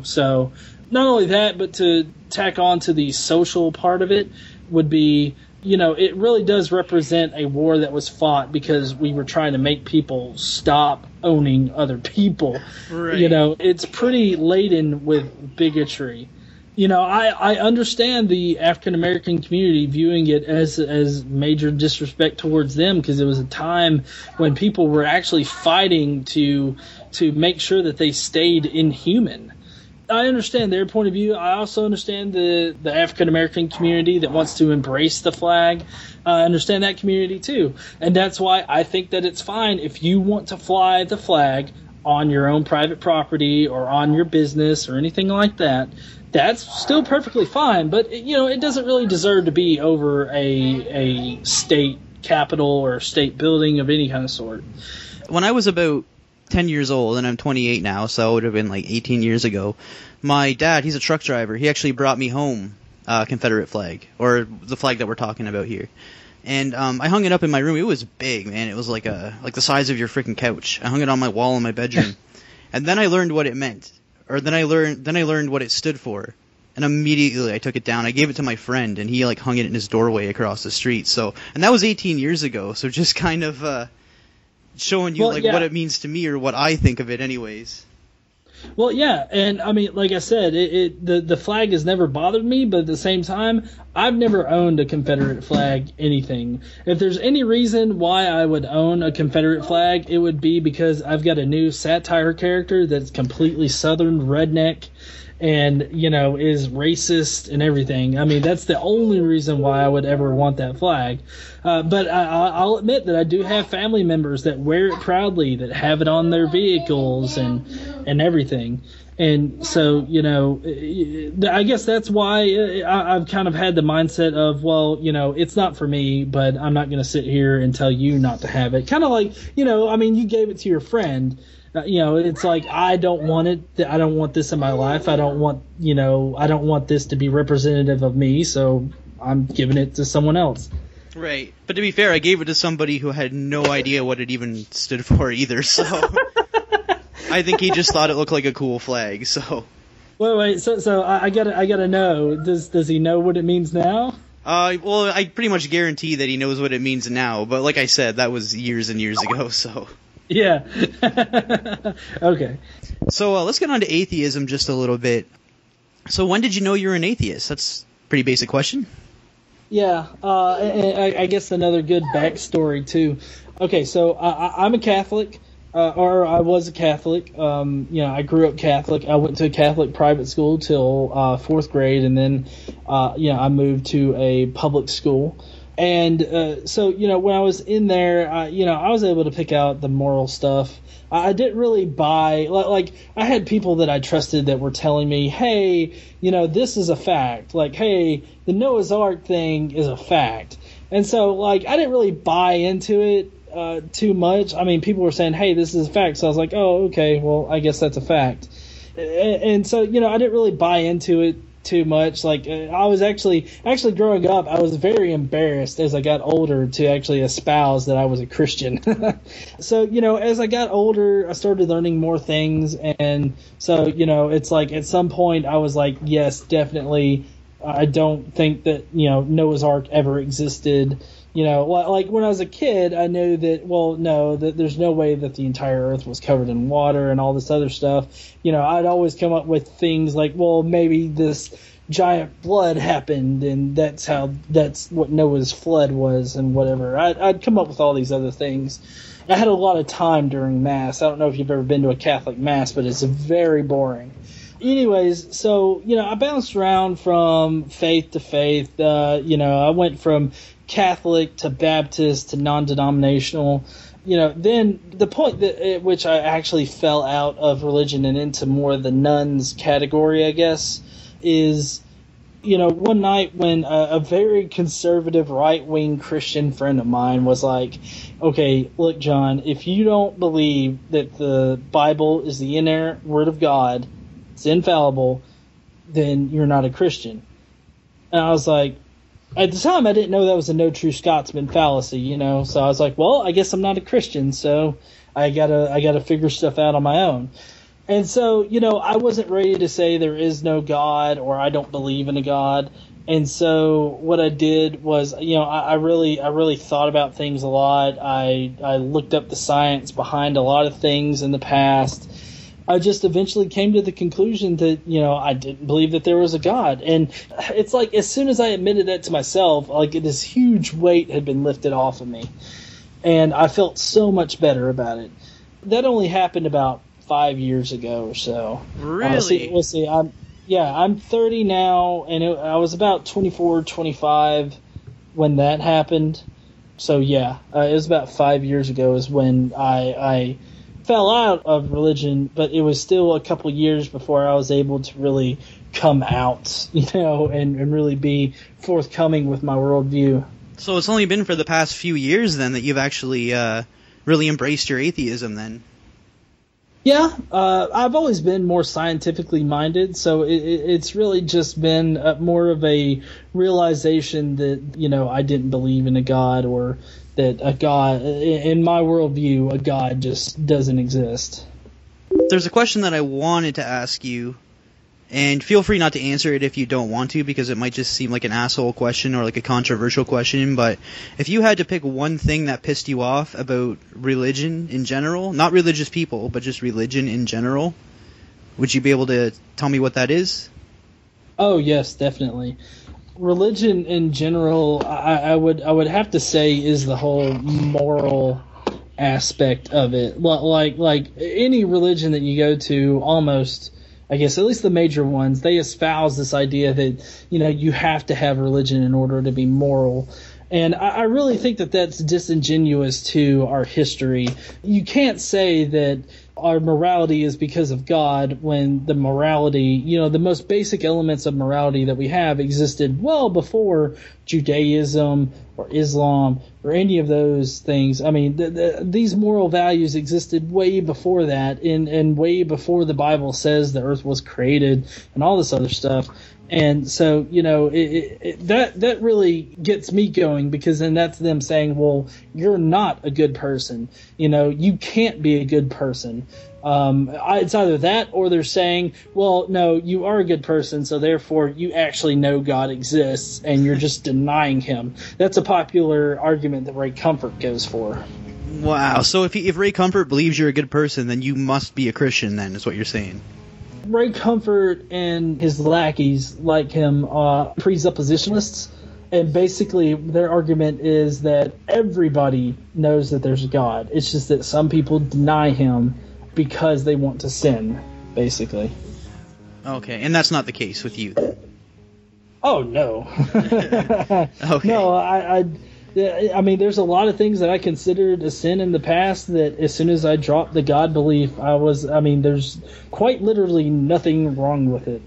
So not only that, but to tack on to the social part of it would be, it really does represent a war that was fought because we were trying to make people stop owning other people. Right. It's pretty laden with bigotry. I understand the African American community viewing it as major disrespect towards them, because it was a time when people were actually fighting to make sure that they stayed inhuman. I understand their point of view. I also understand the African American community that wants to embrace the flag. I understand that community too, and that's why I think that it's fine if you want to fly the flag on your own private property or on your business or anything like that. That's still perfectly fine, but it doesn't really deserve to be over a state capitol or state building of any kind of sort. When I was about 10 years old, and I'm 28 now, so it would have been like 18 years ago, my dad, he's a truck driver, he actually brought me home a Confederate flag, or the flag that we're talking about here. And I hung it up in my room. It was big, man. It was like the size of your freaking couch. I hung it on my wall in my bedroom. And then I learned what it meant. Or then I learned what it stood for, and immediately I took it down. I gave it to my friend, and he hung it in his doorway across the street. So, and that was 18 years ago. So just kind of, showing you what it means to me or what I think of it anyways. Well, yeah, and I mean, like I said, the flag has never bothered me, but at the same time, I've never owned a Confederate flag anything. If there's any reason why I would own a Confederate flag, it would be because I've got a new satire character that's completely Southern redneck and, you know, is racist and everything. I mean, that's the only reason why I would ever want that flag. But I'll admit that I do have family members that wear it proudly, that have it on their vehicles and everything. And so, you know, I guess that's why I've kind of had the mindset of, well, you know, it's not for me, but I'm not going to sit here and tell you not to have it. Kind of like, you know, I mean, you gave it to your friend. You know, it's like, I don't want it. I don't want this in my life. I don't want this to be representative of me. So I'm giving it to someone else. Right. But to be fair, I gave it to somebody who had no idea what it even stood for either. So I think he just thought it looked like a cool flag. So wait. So I gotta know. Does he know what it means now? Well, I pretty much guarantee that he knows what it means now. But like I said, that was years and years ago. So. Yeah. Okay. So let's get on to atheism just a little bit. So when did you know you were an atheist? That's a pretty basic question. Yeah. I guess another good backstory too. Okay, so I'm a Catholic, or I was a Catholic. You know, I grew up Catholic. I went to a Catholic private school till 4th grade, and then I moved to a public school. And so, you know, when I was in there, I was able to pick out the moral stuff. I didn't really buy, like, I had people that I trusted that were telling me, hey, you know, this is a fact. Like, hey, the Noah's Ark thing is a fact. And so, like, I didn't really buy into it too much. I mean, people were saying, hey, this is a fact. So I was like, oh, okay, well, I guess that's a fact. And so, you know, I didn't really buy into it too much. Like, I was actually growing up, I was very embarrassed as I got older to actually espouse that I was a Christian. So, you know, as I got older, I started learning more things, and so, you know, it's like at some point I was like, yes, definitely, I don't think that, you know, Noah's Ark ever existed. You know, like when I was a kid, I knew that, well, no, that there's no way that the entire earth was covered in water and all this other stuff. You know, I'd always come up with things like, well, maybe this giant flood happened and that's what Noah's flood was and whatever. I'd come up with all these other things. I had a lot of time during Mass. I don't know if you've ever been to a Catholic Mass, but it's very boring. Anyways, so, you know, I bounced around from faith to faith. You know, I went from Catholic to Baptist to non-denominational. You know, then the point at which I actually fell out of religion and into more the nuns category, I guess, is, you know, one night when a very conservative right-wing Christian friend of mine was like, okay, look, John, if you don't believe that the Bible is the inerrant word of God, it's infallible, then you're not a Christian. And I was like, at the time, I didn't know that was a no true Scotsman fallacy, you know. So I was like, well, I guess I'm not a Christian, so I gotta figure stuff out on my own. And so, you know, I wasn't ready to say there is no God or I don't believe in a God. And so what I did was, you know, I really thought about things a lot. I looked up the science behind a lot of things in the past. I just eventually came to the conclusion that, you know, I didn't believe that there was a God. And it's like, as soon as I admitted that to myself, like, this huge weight had been lifted off of me. And I felt so much better about it. That only happened about 5 years ago or so. Really? We'll see. I'm 30 now, and I was about 24, 25 when that happened. So, yeah, it was about 5 years ago is when I fell out of religion, but it was still a couple years before I was able to really come out, you know, and really be forthcoming with my worldview. So it's only been for the past few years then that you've actually really embraced your atheism then? Yeah, I've always been more scientifically minded, so it's really just been more of a realization that, you know, I didn't believe in a God, or that a God, in my worldview, a God just doesn't exist. There's a question that I wanted to ask you, And feel free not to answer it if you don't want to, because it might just seem like an asshole question or like a controversial question. But if you had to pick one thing that pissed you off about religion in general, not religious people, but just religion in general, would you be able to tell me what that is? Oh, yes, definitely. Religion in general, I would have to say, is the whole moral aspect of it. Like any religion that you go to, almost, I guess, at least the major ones, they espouse this idea that, you have to have religion in order to be moral. And I really think that that's disingenuous to our history. You can't say that our morality is because of God when the morality, the most basic elements of morality that we have existed well before Judaism or Islam or any of those things. I mean, these moral values existed way before that, and way before the Bible says the earth was created and all this other stuff. And so, that really gets me going, because then that's them saying, well, you're not a good person. You can't be a good person. It's either that, or they're saying, well, no, you are a good person, so therefore you actually know God exists and you're just denying him. That's a popular argument that Ray Comfort goes for. Wow. So if Ray Comfort believes you're a good person, then you must be a Christian, then, is what you're saying. Ray Comfort and his lackeys like him are presuppositionalists, and basically their argument is that everybody knows that there's a God. It's just that some people deny him because they want to sin, basically. Okay, and that's not the case with you. Oh, no. Okay. No, I mean, there's a lot of things that I considered a sin in the past that as soon as I dropped the God belief, there's quite literally nothing wrong with it.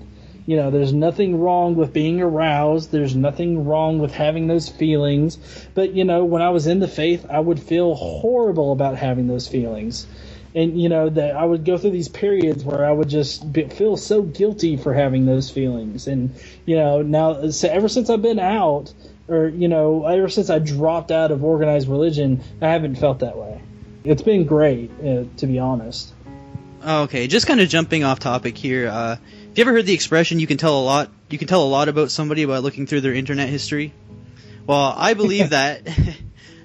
There's nothing wrong with being aroused. There's nothing wrong with having those feelings. But, when I was in the faith, I would feel horrible about having those feelings. And, that I would go through these periods where I would just feel so guilty for having those feelings. And, now, so ever since I've been out, or, ever since I dropped out of organized religion, I haven't felt that way. It's been great, to be honest. Okay, just kind of jumping off topic here. Have you ever heard the expression, you can tell a lot about somebody by looking through their internet history? Well, I believe that,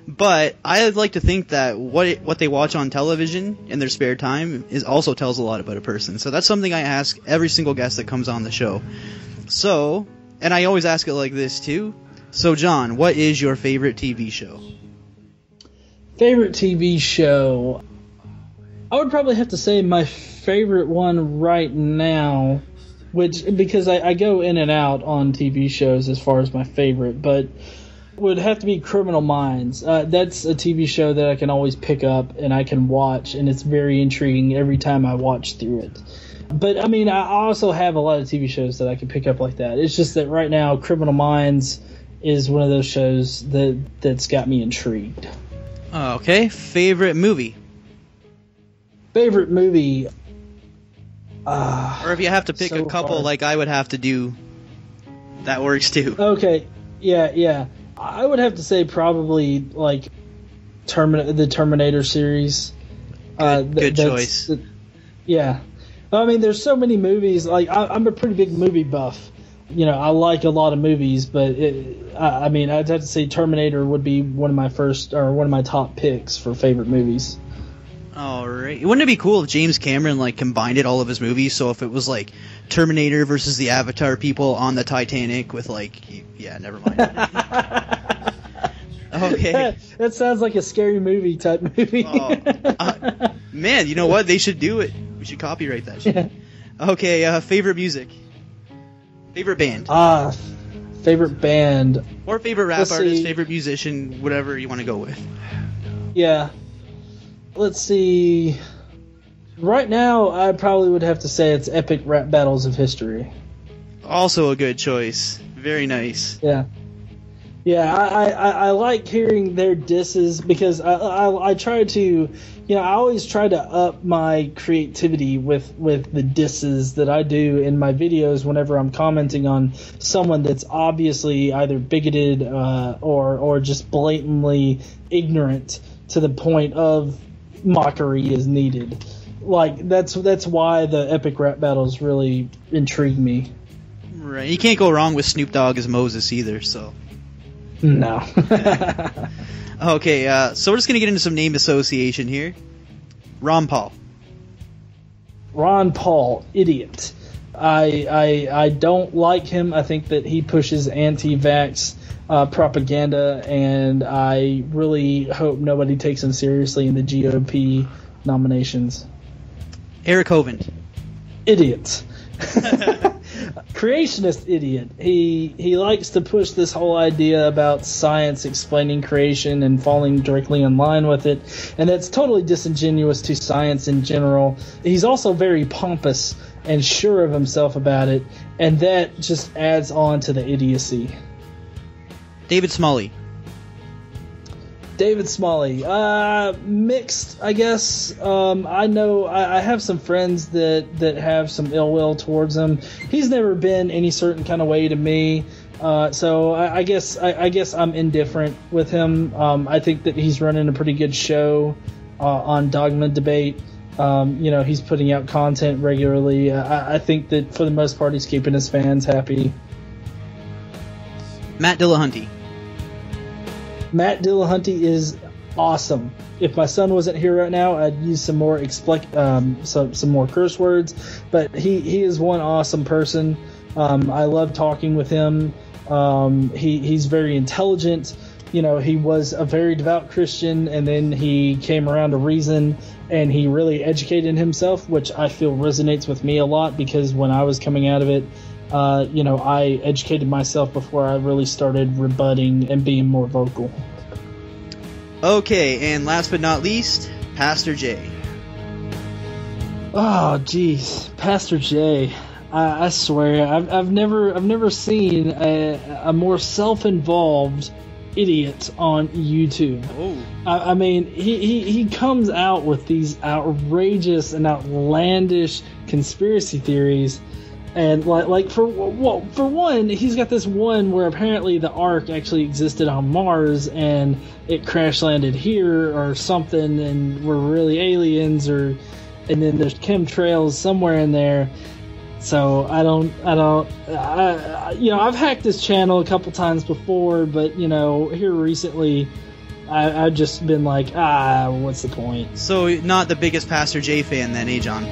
but I like to think that what they watch on television in their spare time also tells a lot about a person. So that's something I ask every single guest that comes on the show. So, and I always ask it like this too. So, John, what is your favorite TV show? Favorite TV show? I would probably have to say my favorite one right now, because I go in and out on TV shows as far as my favorite, but would have to be Criminal Minds. That's a TV show that I can always pick up and I can watch, and it's very intriguing every time I watch through it. But, I also have a lot of TV shows that I can pick up like that. It's just that right now, Criminal Minds is one of those shows that's got me intrigued. Okay, favorite movie? Favorite movie? Or if you have to pick a couple hard. Like I would have to do, that works too. Okay, yeah. I would have to say probably like the Terminator series. Good choice. Yeah. There's so many movies. Like I'm a pretty big movie buff. I like a lot of movies, but I'd have to say Terminator would be one of my top picks for favorite movies. All right. Wouldn't it be cool if James Cameron combined all of his movies? So if it was like Terminator versus the Avatar people on the Titanic with never mind. Okay. That sounds like a scary movie type movie. Man, you know what? They should do it. We should copyright that shit. Okay. Favorite music. Favorite band. Favorite band. Or favorite rap artist, favorite musician, whatever you want to go with. Yeah. Let's see. Right now, I probably would have to say it's Epic Rap Battles of History. Also a good choice. Very nice. Yeah. Yeah, I like hearing their disses because I try to, I always try to up my creativity with the disses that I do in my videos whenever I'm commenting on someone that's obviously either bigoted or just blatantly ignorant to the point of mockery is needed. like that's why the epic rap battles really intrigue me. Right. You can't go wrong with Snoop Dogg as Moses either. So. No. Okay. So we're just gonna get into some name association here. Ron Paul. Ron Paul, idiot. I don't like him. I think that he pushes anti-vax propaganda, and I really hope nobody takes him seriously in the GOP nominations. Eric Hovind. Idiot. Creationist idiot. He likes to push this whole idea about science explaining creation and falling directly in line with it, and that's totally disingenuous to science in general. He's also very pompous and sure of himself about it, and that just adds on to the idiocy. David Smalley. David Smalley, mixed, I guess. I know I have some friends that have some ill will towards him. He's never been any certain kind of way to me, so I guess I'm indifferent with him. I think that he's running a pretty good show on Dogma Debate. He's putting out content regularly. I think that for the most part he's keeping his fans happy. Matt Dillahunty. Matt Dillahunty is awesome. If my son wasn't here right now, I'd use some more some more curse words. But he is one awesome person. I love talking with him. He's very intelligent. He was a very devout Christian, and then he came around to reason, and he really educated himself, which I feel resonates with me a lot, because when I was coming out of it, I educated myself before I really started rebutting and being more vocal. Okay, and last but not least, Pastor J. Oh, jeez, Pastor J. I swear, I've never seen a more self-involved idiot on YouTube. Oh. I mean, he comes out with these outrageous and outlandish conspiracy theories. And for one, he's got this one where apparently the Ark actually existed on Mars and it crash landed here or something, and we're really aliens, and then there's chemtrails somewhere in there. So I've hacked this channel a couple times before, but here recently, I've just been like, what's the point? So not the biggest Pastor J fan then, John?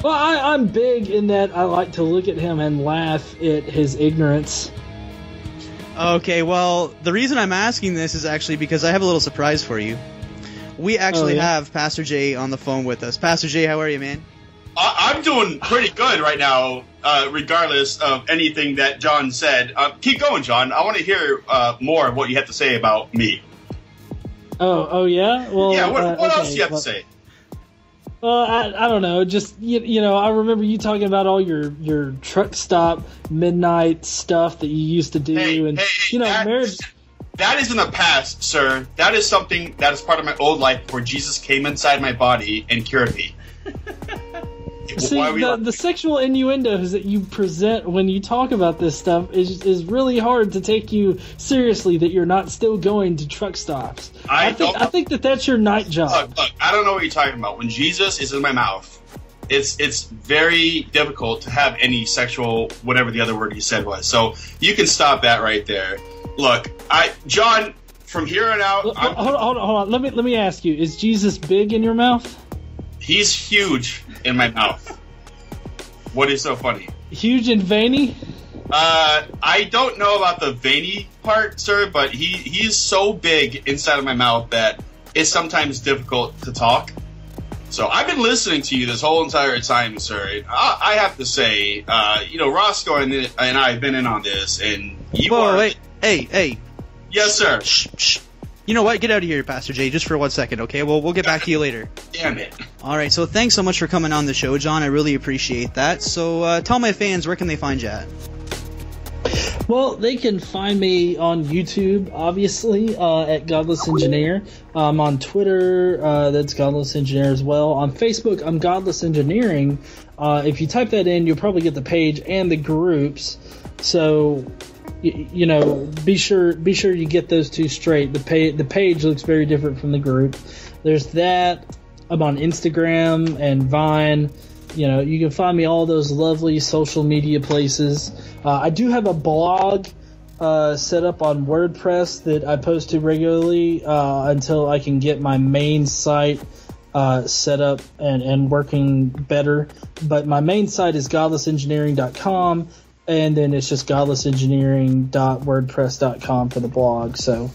Well, I'm big in that I like to look at him and laugh at his ignorance. Okay, well, the reason I'm asking this is actually because I have a little surprise for you. We actually have Pastor J on the phone with us. Pastor J, how are you, man? I'm doing pretty good right now, regardless of anything that John said. Keep going, John. I want to hear more of what you have to say about me. Oh yeah? Well, yeah, what else do you have to say? Well, I don't know. Just I remember you talking about all your truck stop midnight stuff that you used to do, marriage. That is in the past, sir. That is something that is part of my old life, where Jesus came inside my body and cured me. See, the sexual innuendos that you present when you talk about this stuff is really hard to take you seriously, that you're not still going to truck stops. I think that's your night job. Look, I don't know what you're talking about. When Jesus is in my mouth, it's very difficult to have any sexual, whatever the other word you said was. So you can stop that right there. Look, John, from here on out... Hold on. Let me ask you, is Jesus big in your mouth? He's huge in my mouth. What is so funny? Huge and veiny? I don't know about the veiny part, sir, but he's so big inside of my mouth that it's sometimes difficult to talk. So I've been listening to you this whole entire time, sir. I have to say, Rosco and I have been in on this, and you are... Wait. Hey. Yes, sir. Shh. You know what? Get out of here, Pastor J, just for 1 second, okay? We'll get back to you later. Damn it. All right, so thanks so much for coming on the show, John. I really appreciate that. So tell my fans, where can they find you at? Well, they can find me on YouTube, obviously, at Godless Engineer. I'm on Twitter, that's Godless Engineer as well. On Facebook, I'm Godless Engineering. If you type that in, you'll probably get the page and the groups. So... be sure you get those two straight. The page looks very different from the group. There's that. I'm on Instagram and Vine. You know, you can find me all those lovely social media places. I do have a blog set up on WordPress that I post to regularly until I can get my main site set up and working better. But my main site is godlessengineering.com, and then it's just godlessengineering.wordpress.com for the blog. So.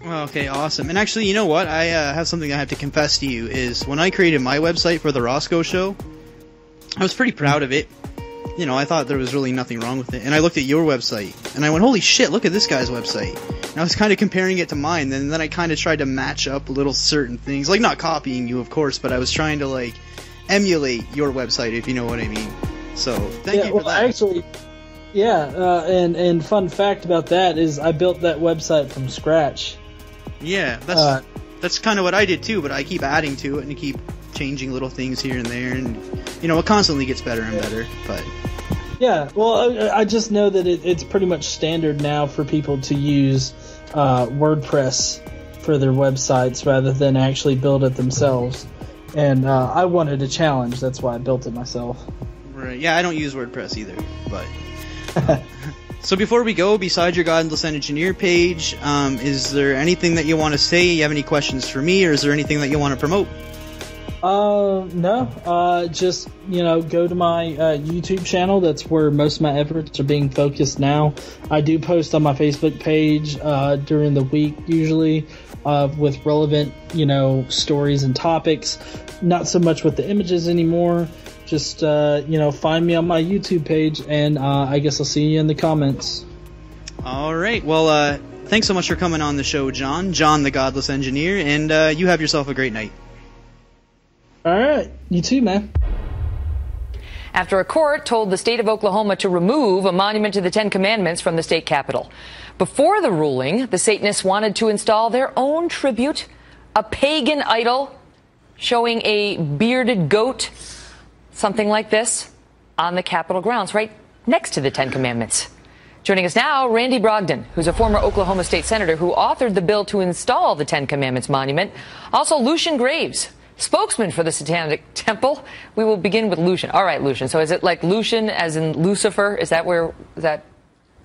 Okay, awesome. And actually, you know what? I have something I have to confess to you, is when I created my website for the Rosco Show, I was pretty proud of it. You know, I thought there was really nothing wrong with it. And I looked at your website, and I went, holy shit, look at this guy's website. And I was kind of comparing it to mine, and then I kind of tried to match up little certain things. Like, not copying you, of course, but I was trying to, like, emulate your website, if you know what I mean. So, thank you for that. Actually, yeah, and fun fact about that is I built that website from scratch. Yeah, that's kind of what I did, too, but I keep adding to it and keep changing little things here and there, and you know, it constantly gets better and better. But yeah, well, I just know that it's pretty much standard now for people to use WordPress for their websites rather than actually build it themselves. And I wanted a challenge, that's why I built it myself. Right? Yeah, I don't use WordPress either, but. So before we go, besides your Godless Engineer page, is there anything that you want to say? You have any questions for me, or is there anything that you want to promote? No. Just, you know, go to my YouTube channel. That's where most of my efforts are being focused now. I do post on my Facebook page during the week, usually, with relevant, you know, stories and topics. Not so much with the images anymore. Just, you know, find me on my YouTube page, and I guess I'll see you in the comments. All right. Well, thanks so much for coming on the show, John. John, the Godless Engineer, and you have yourself a great night. All right. You too, man. After a court told the state of Oklahoma to remove a monument to the Ten Commandments from the state capitol. Before the ruling, the Satanists wanted to install their own tribute, a pagan idol showing a bearded goat, something like this, on the Capitol grounds, right next to the Ten Commandments. Joining us now, Randy Brogdon, who's a former Oklahoma State Senator who authored the bill to install the Ten Commandments monument. Also, Lucian Graves, spokesman for the Satanic Temple. We will begin with Lucian. All right, Lucian. So is it like Lucian as in Lucifer? Is that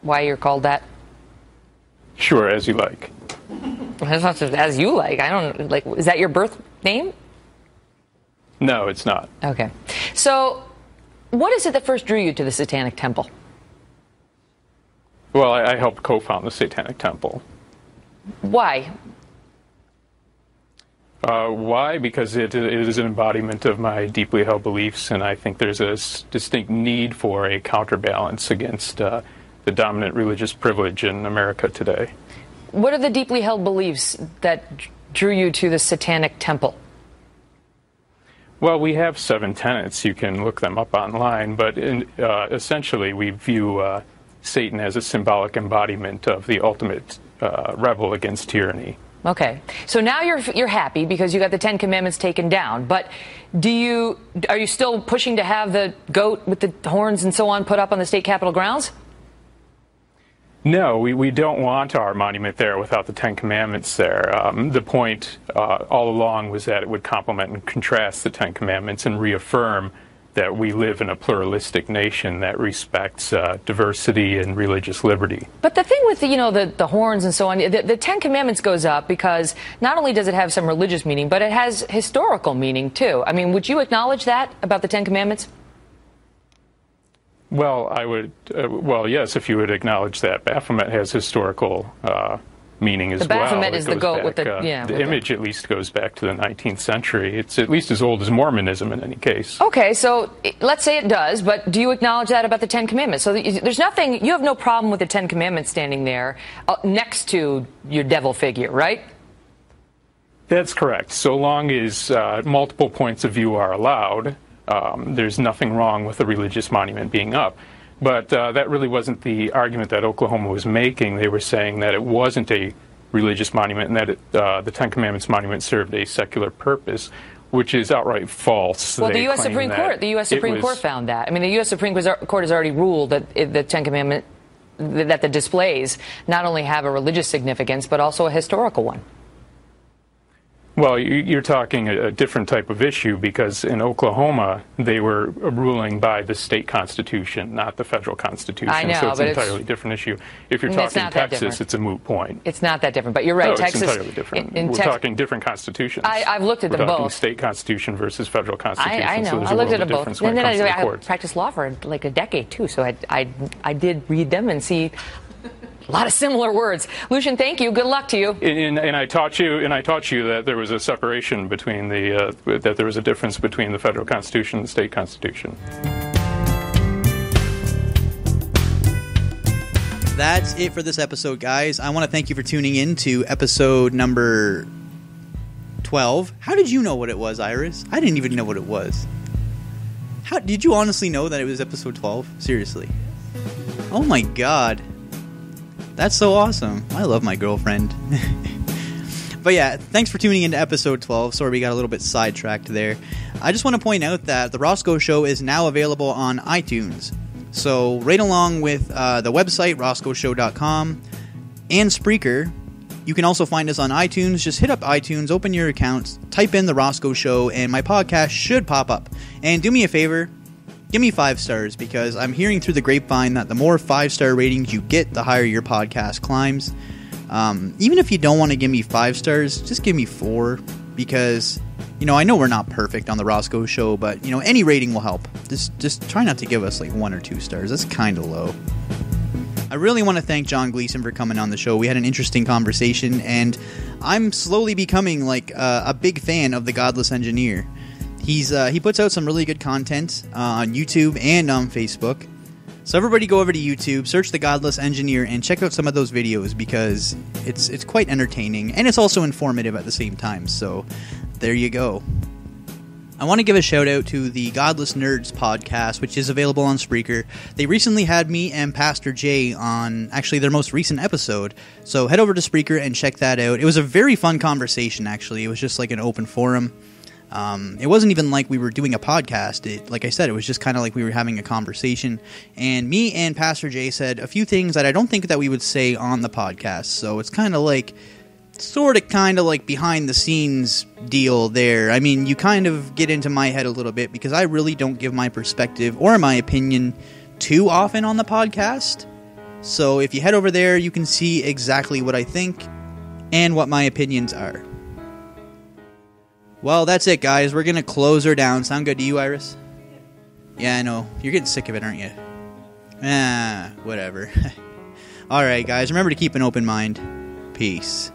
why you're called that? Sure, as you like. That's not just as you like. I don't like. Is that your birth name? No, it's not. Okay. So, what is it that first drew you to the Satanic Temple? Well, I helped co-found the Satanic Temple. Why? Why? Because it is an embodiment of my deeply held beliefs, and I think there's a distinct need for a counterbalance against the dominant religious privilege in America today. What are the deeply held beliefs that drew you to the Satanic Temple? Well, we have 7 tenets. You can look them up online, but essentially we view Satan as a symbolic embodiment of the ultimate rebel against tyranny. Okay, so now you're happy because you got the Ten Commandments taken down, but are you still pushing to have the goat with the horns and so on put up on the state capitol grounds? No, we don't want our monument there without the Ten Commandments there. The point all along was that it would complement and contrast the Ten Commandments and reaffirm that we live in a pluralistic nation that respects diversity and religious liberty. But the thing with the horns and so on, the Ten Commandments goes up because not only does it have some religious meaning, but it has historical meaning too. I mean, would you acknowledge that about the Ten Commandments? Well, I would. Well, yes, if you would acknowledge that Baphomet has historical meaning as well. The Baphomet is the goat with the the image at least goes back to the 19th century. It's at least as old as Mormonism in any case. Okay, so let's say it does, but do you acknowledge that about the Ten Commandments? So there's nothing. You have no problem with the Ten Commandments standing there next to your devil figure, right? That's correct. So long as multiple points of view are allowed. There's nothing wrong with a religious monument being up. But that really wasn't the argument that Oklahoma was making. They were saying that it wasn't a religious monument and that the Ten Commandments monument served a secular purpose, which is outright false. Well, the U.S. Supreme Court found that. I mean, the U.S. Supreme Court has already ruled that the Ten Commandments, that the displays not only have a religious significance, but also a historical one. Well, you're talking a different type of issue, because in Oklahoma, they were ruling by the state constitution, not the federal constitution. I know, so it's an but entirely different issue. If you're It's talking not that Texas, different. it's a moot point. It's not that different, but you're right. No, Texas, it's entirely different. in We're Tex- talking different constitutions. I've looked at We're them talking both. state constitution versus federal constitution. I know. So there's I a looked world at them of both. difference when And then it comes to the I courts. practiced law for like a decade, too, so I did read them and see a lot of similar words. Lucian, thank you. Good luck to you. And I taught you that there was a separation between that there was a difference between the federal constitution and the state constitution. That's it for this episode, guys. I want to thank you for tuning in to episode number 12. How did you know what it was, Iris? I didn't even know what it was. How did you honestly know that it was episode 12? Seriously. Oh my god. That's so awesome. I love my girlfriend. But yeah, thanks for tuning into episode 12. Sorry we got a little bit sidetracked there. I just want to point out that the Rosco Show is now available on iTunes. So right along with the website, roscoshow.com, and Spreaker, you can also find us on iTunes. Just hit up iTunes, open your account, type in the Rosco Show, and my podcast should pop up. And do me a favor, give me 5 stars, because I'm hearing through the grapevine that the more 5-star ratings you get, the higher your podcast climbs. Even if you don't want to give me 5 stars, just give me 4, because, I know we're not perfect on the Rosco Show, but, any rating will help. Just try not to give us, 1 or 2 stars. That's kind of low. I really want to thank John Gleason for coming on the show. We had an interesting conversation, and I'm slowly becoming, a big fan of the Godless Engineer. He puts out some really good content on YouTube and on Facebook. So everybody go over to YouTube, search the Godless Engineer, and check out some of those videos, because it's quite entertaining, and it's also informative at the same time. So there you go. I want to give a shout out to the Godless Nerds podcast, which is available on Spreaker. They recently had me and Pastor Jay on actually their most recent episode. So head over to Spreaker and check that out. It was a very fun conversation, actually. It was just like an open forum. It wasn't even like we were doing a podcast. Like I said, it was just kind of like we were having a conversation. And me and Pastor Jay said a few things that I don't think that we would say on the podcast. So it's kind of like, kind of like behind the scenes deal there. I mean, you kind of get into my head a little bit, because I really don't give my perspective or my opinion too often on the podcast. So if you head over there, you can see exactly what I think and what my opinions are. Well, that's it, guys. We're going to close her down. Sound good to you, Iris? Yeah, I know. You're getting sick of it, aren't you? Whatever. Alright, guys. Remember to keep an open mind. Peace.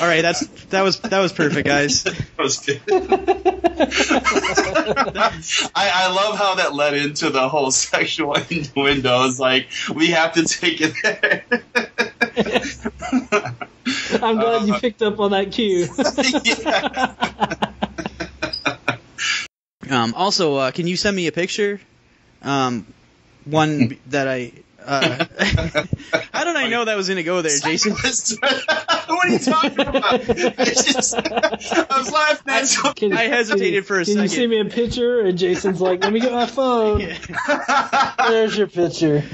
All right, that was perfect, guys. That was good. I love how that led into the whole sexual innuendo. It's like, we have to take it there. I'm glad you picked up on that cue. Also, can you send me a picture? One that I... how did I know that was going to go there, Jason? What are you talking about? I was laughing at something. I hesitated for a second. Can you see me a picture? And Jason's like, let me get my phone. There's your picture.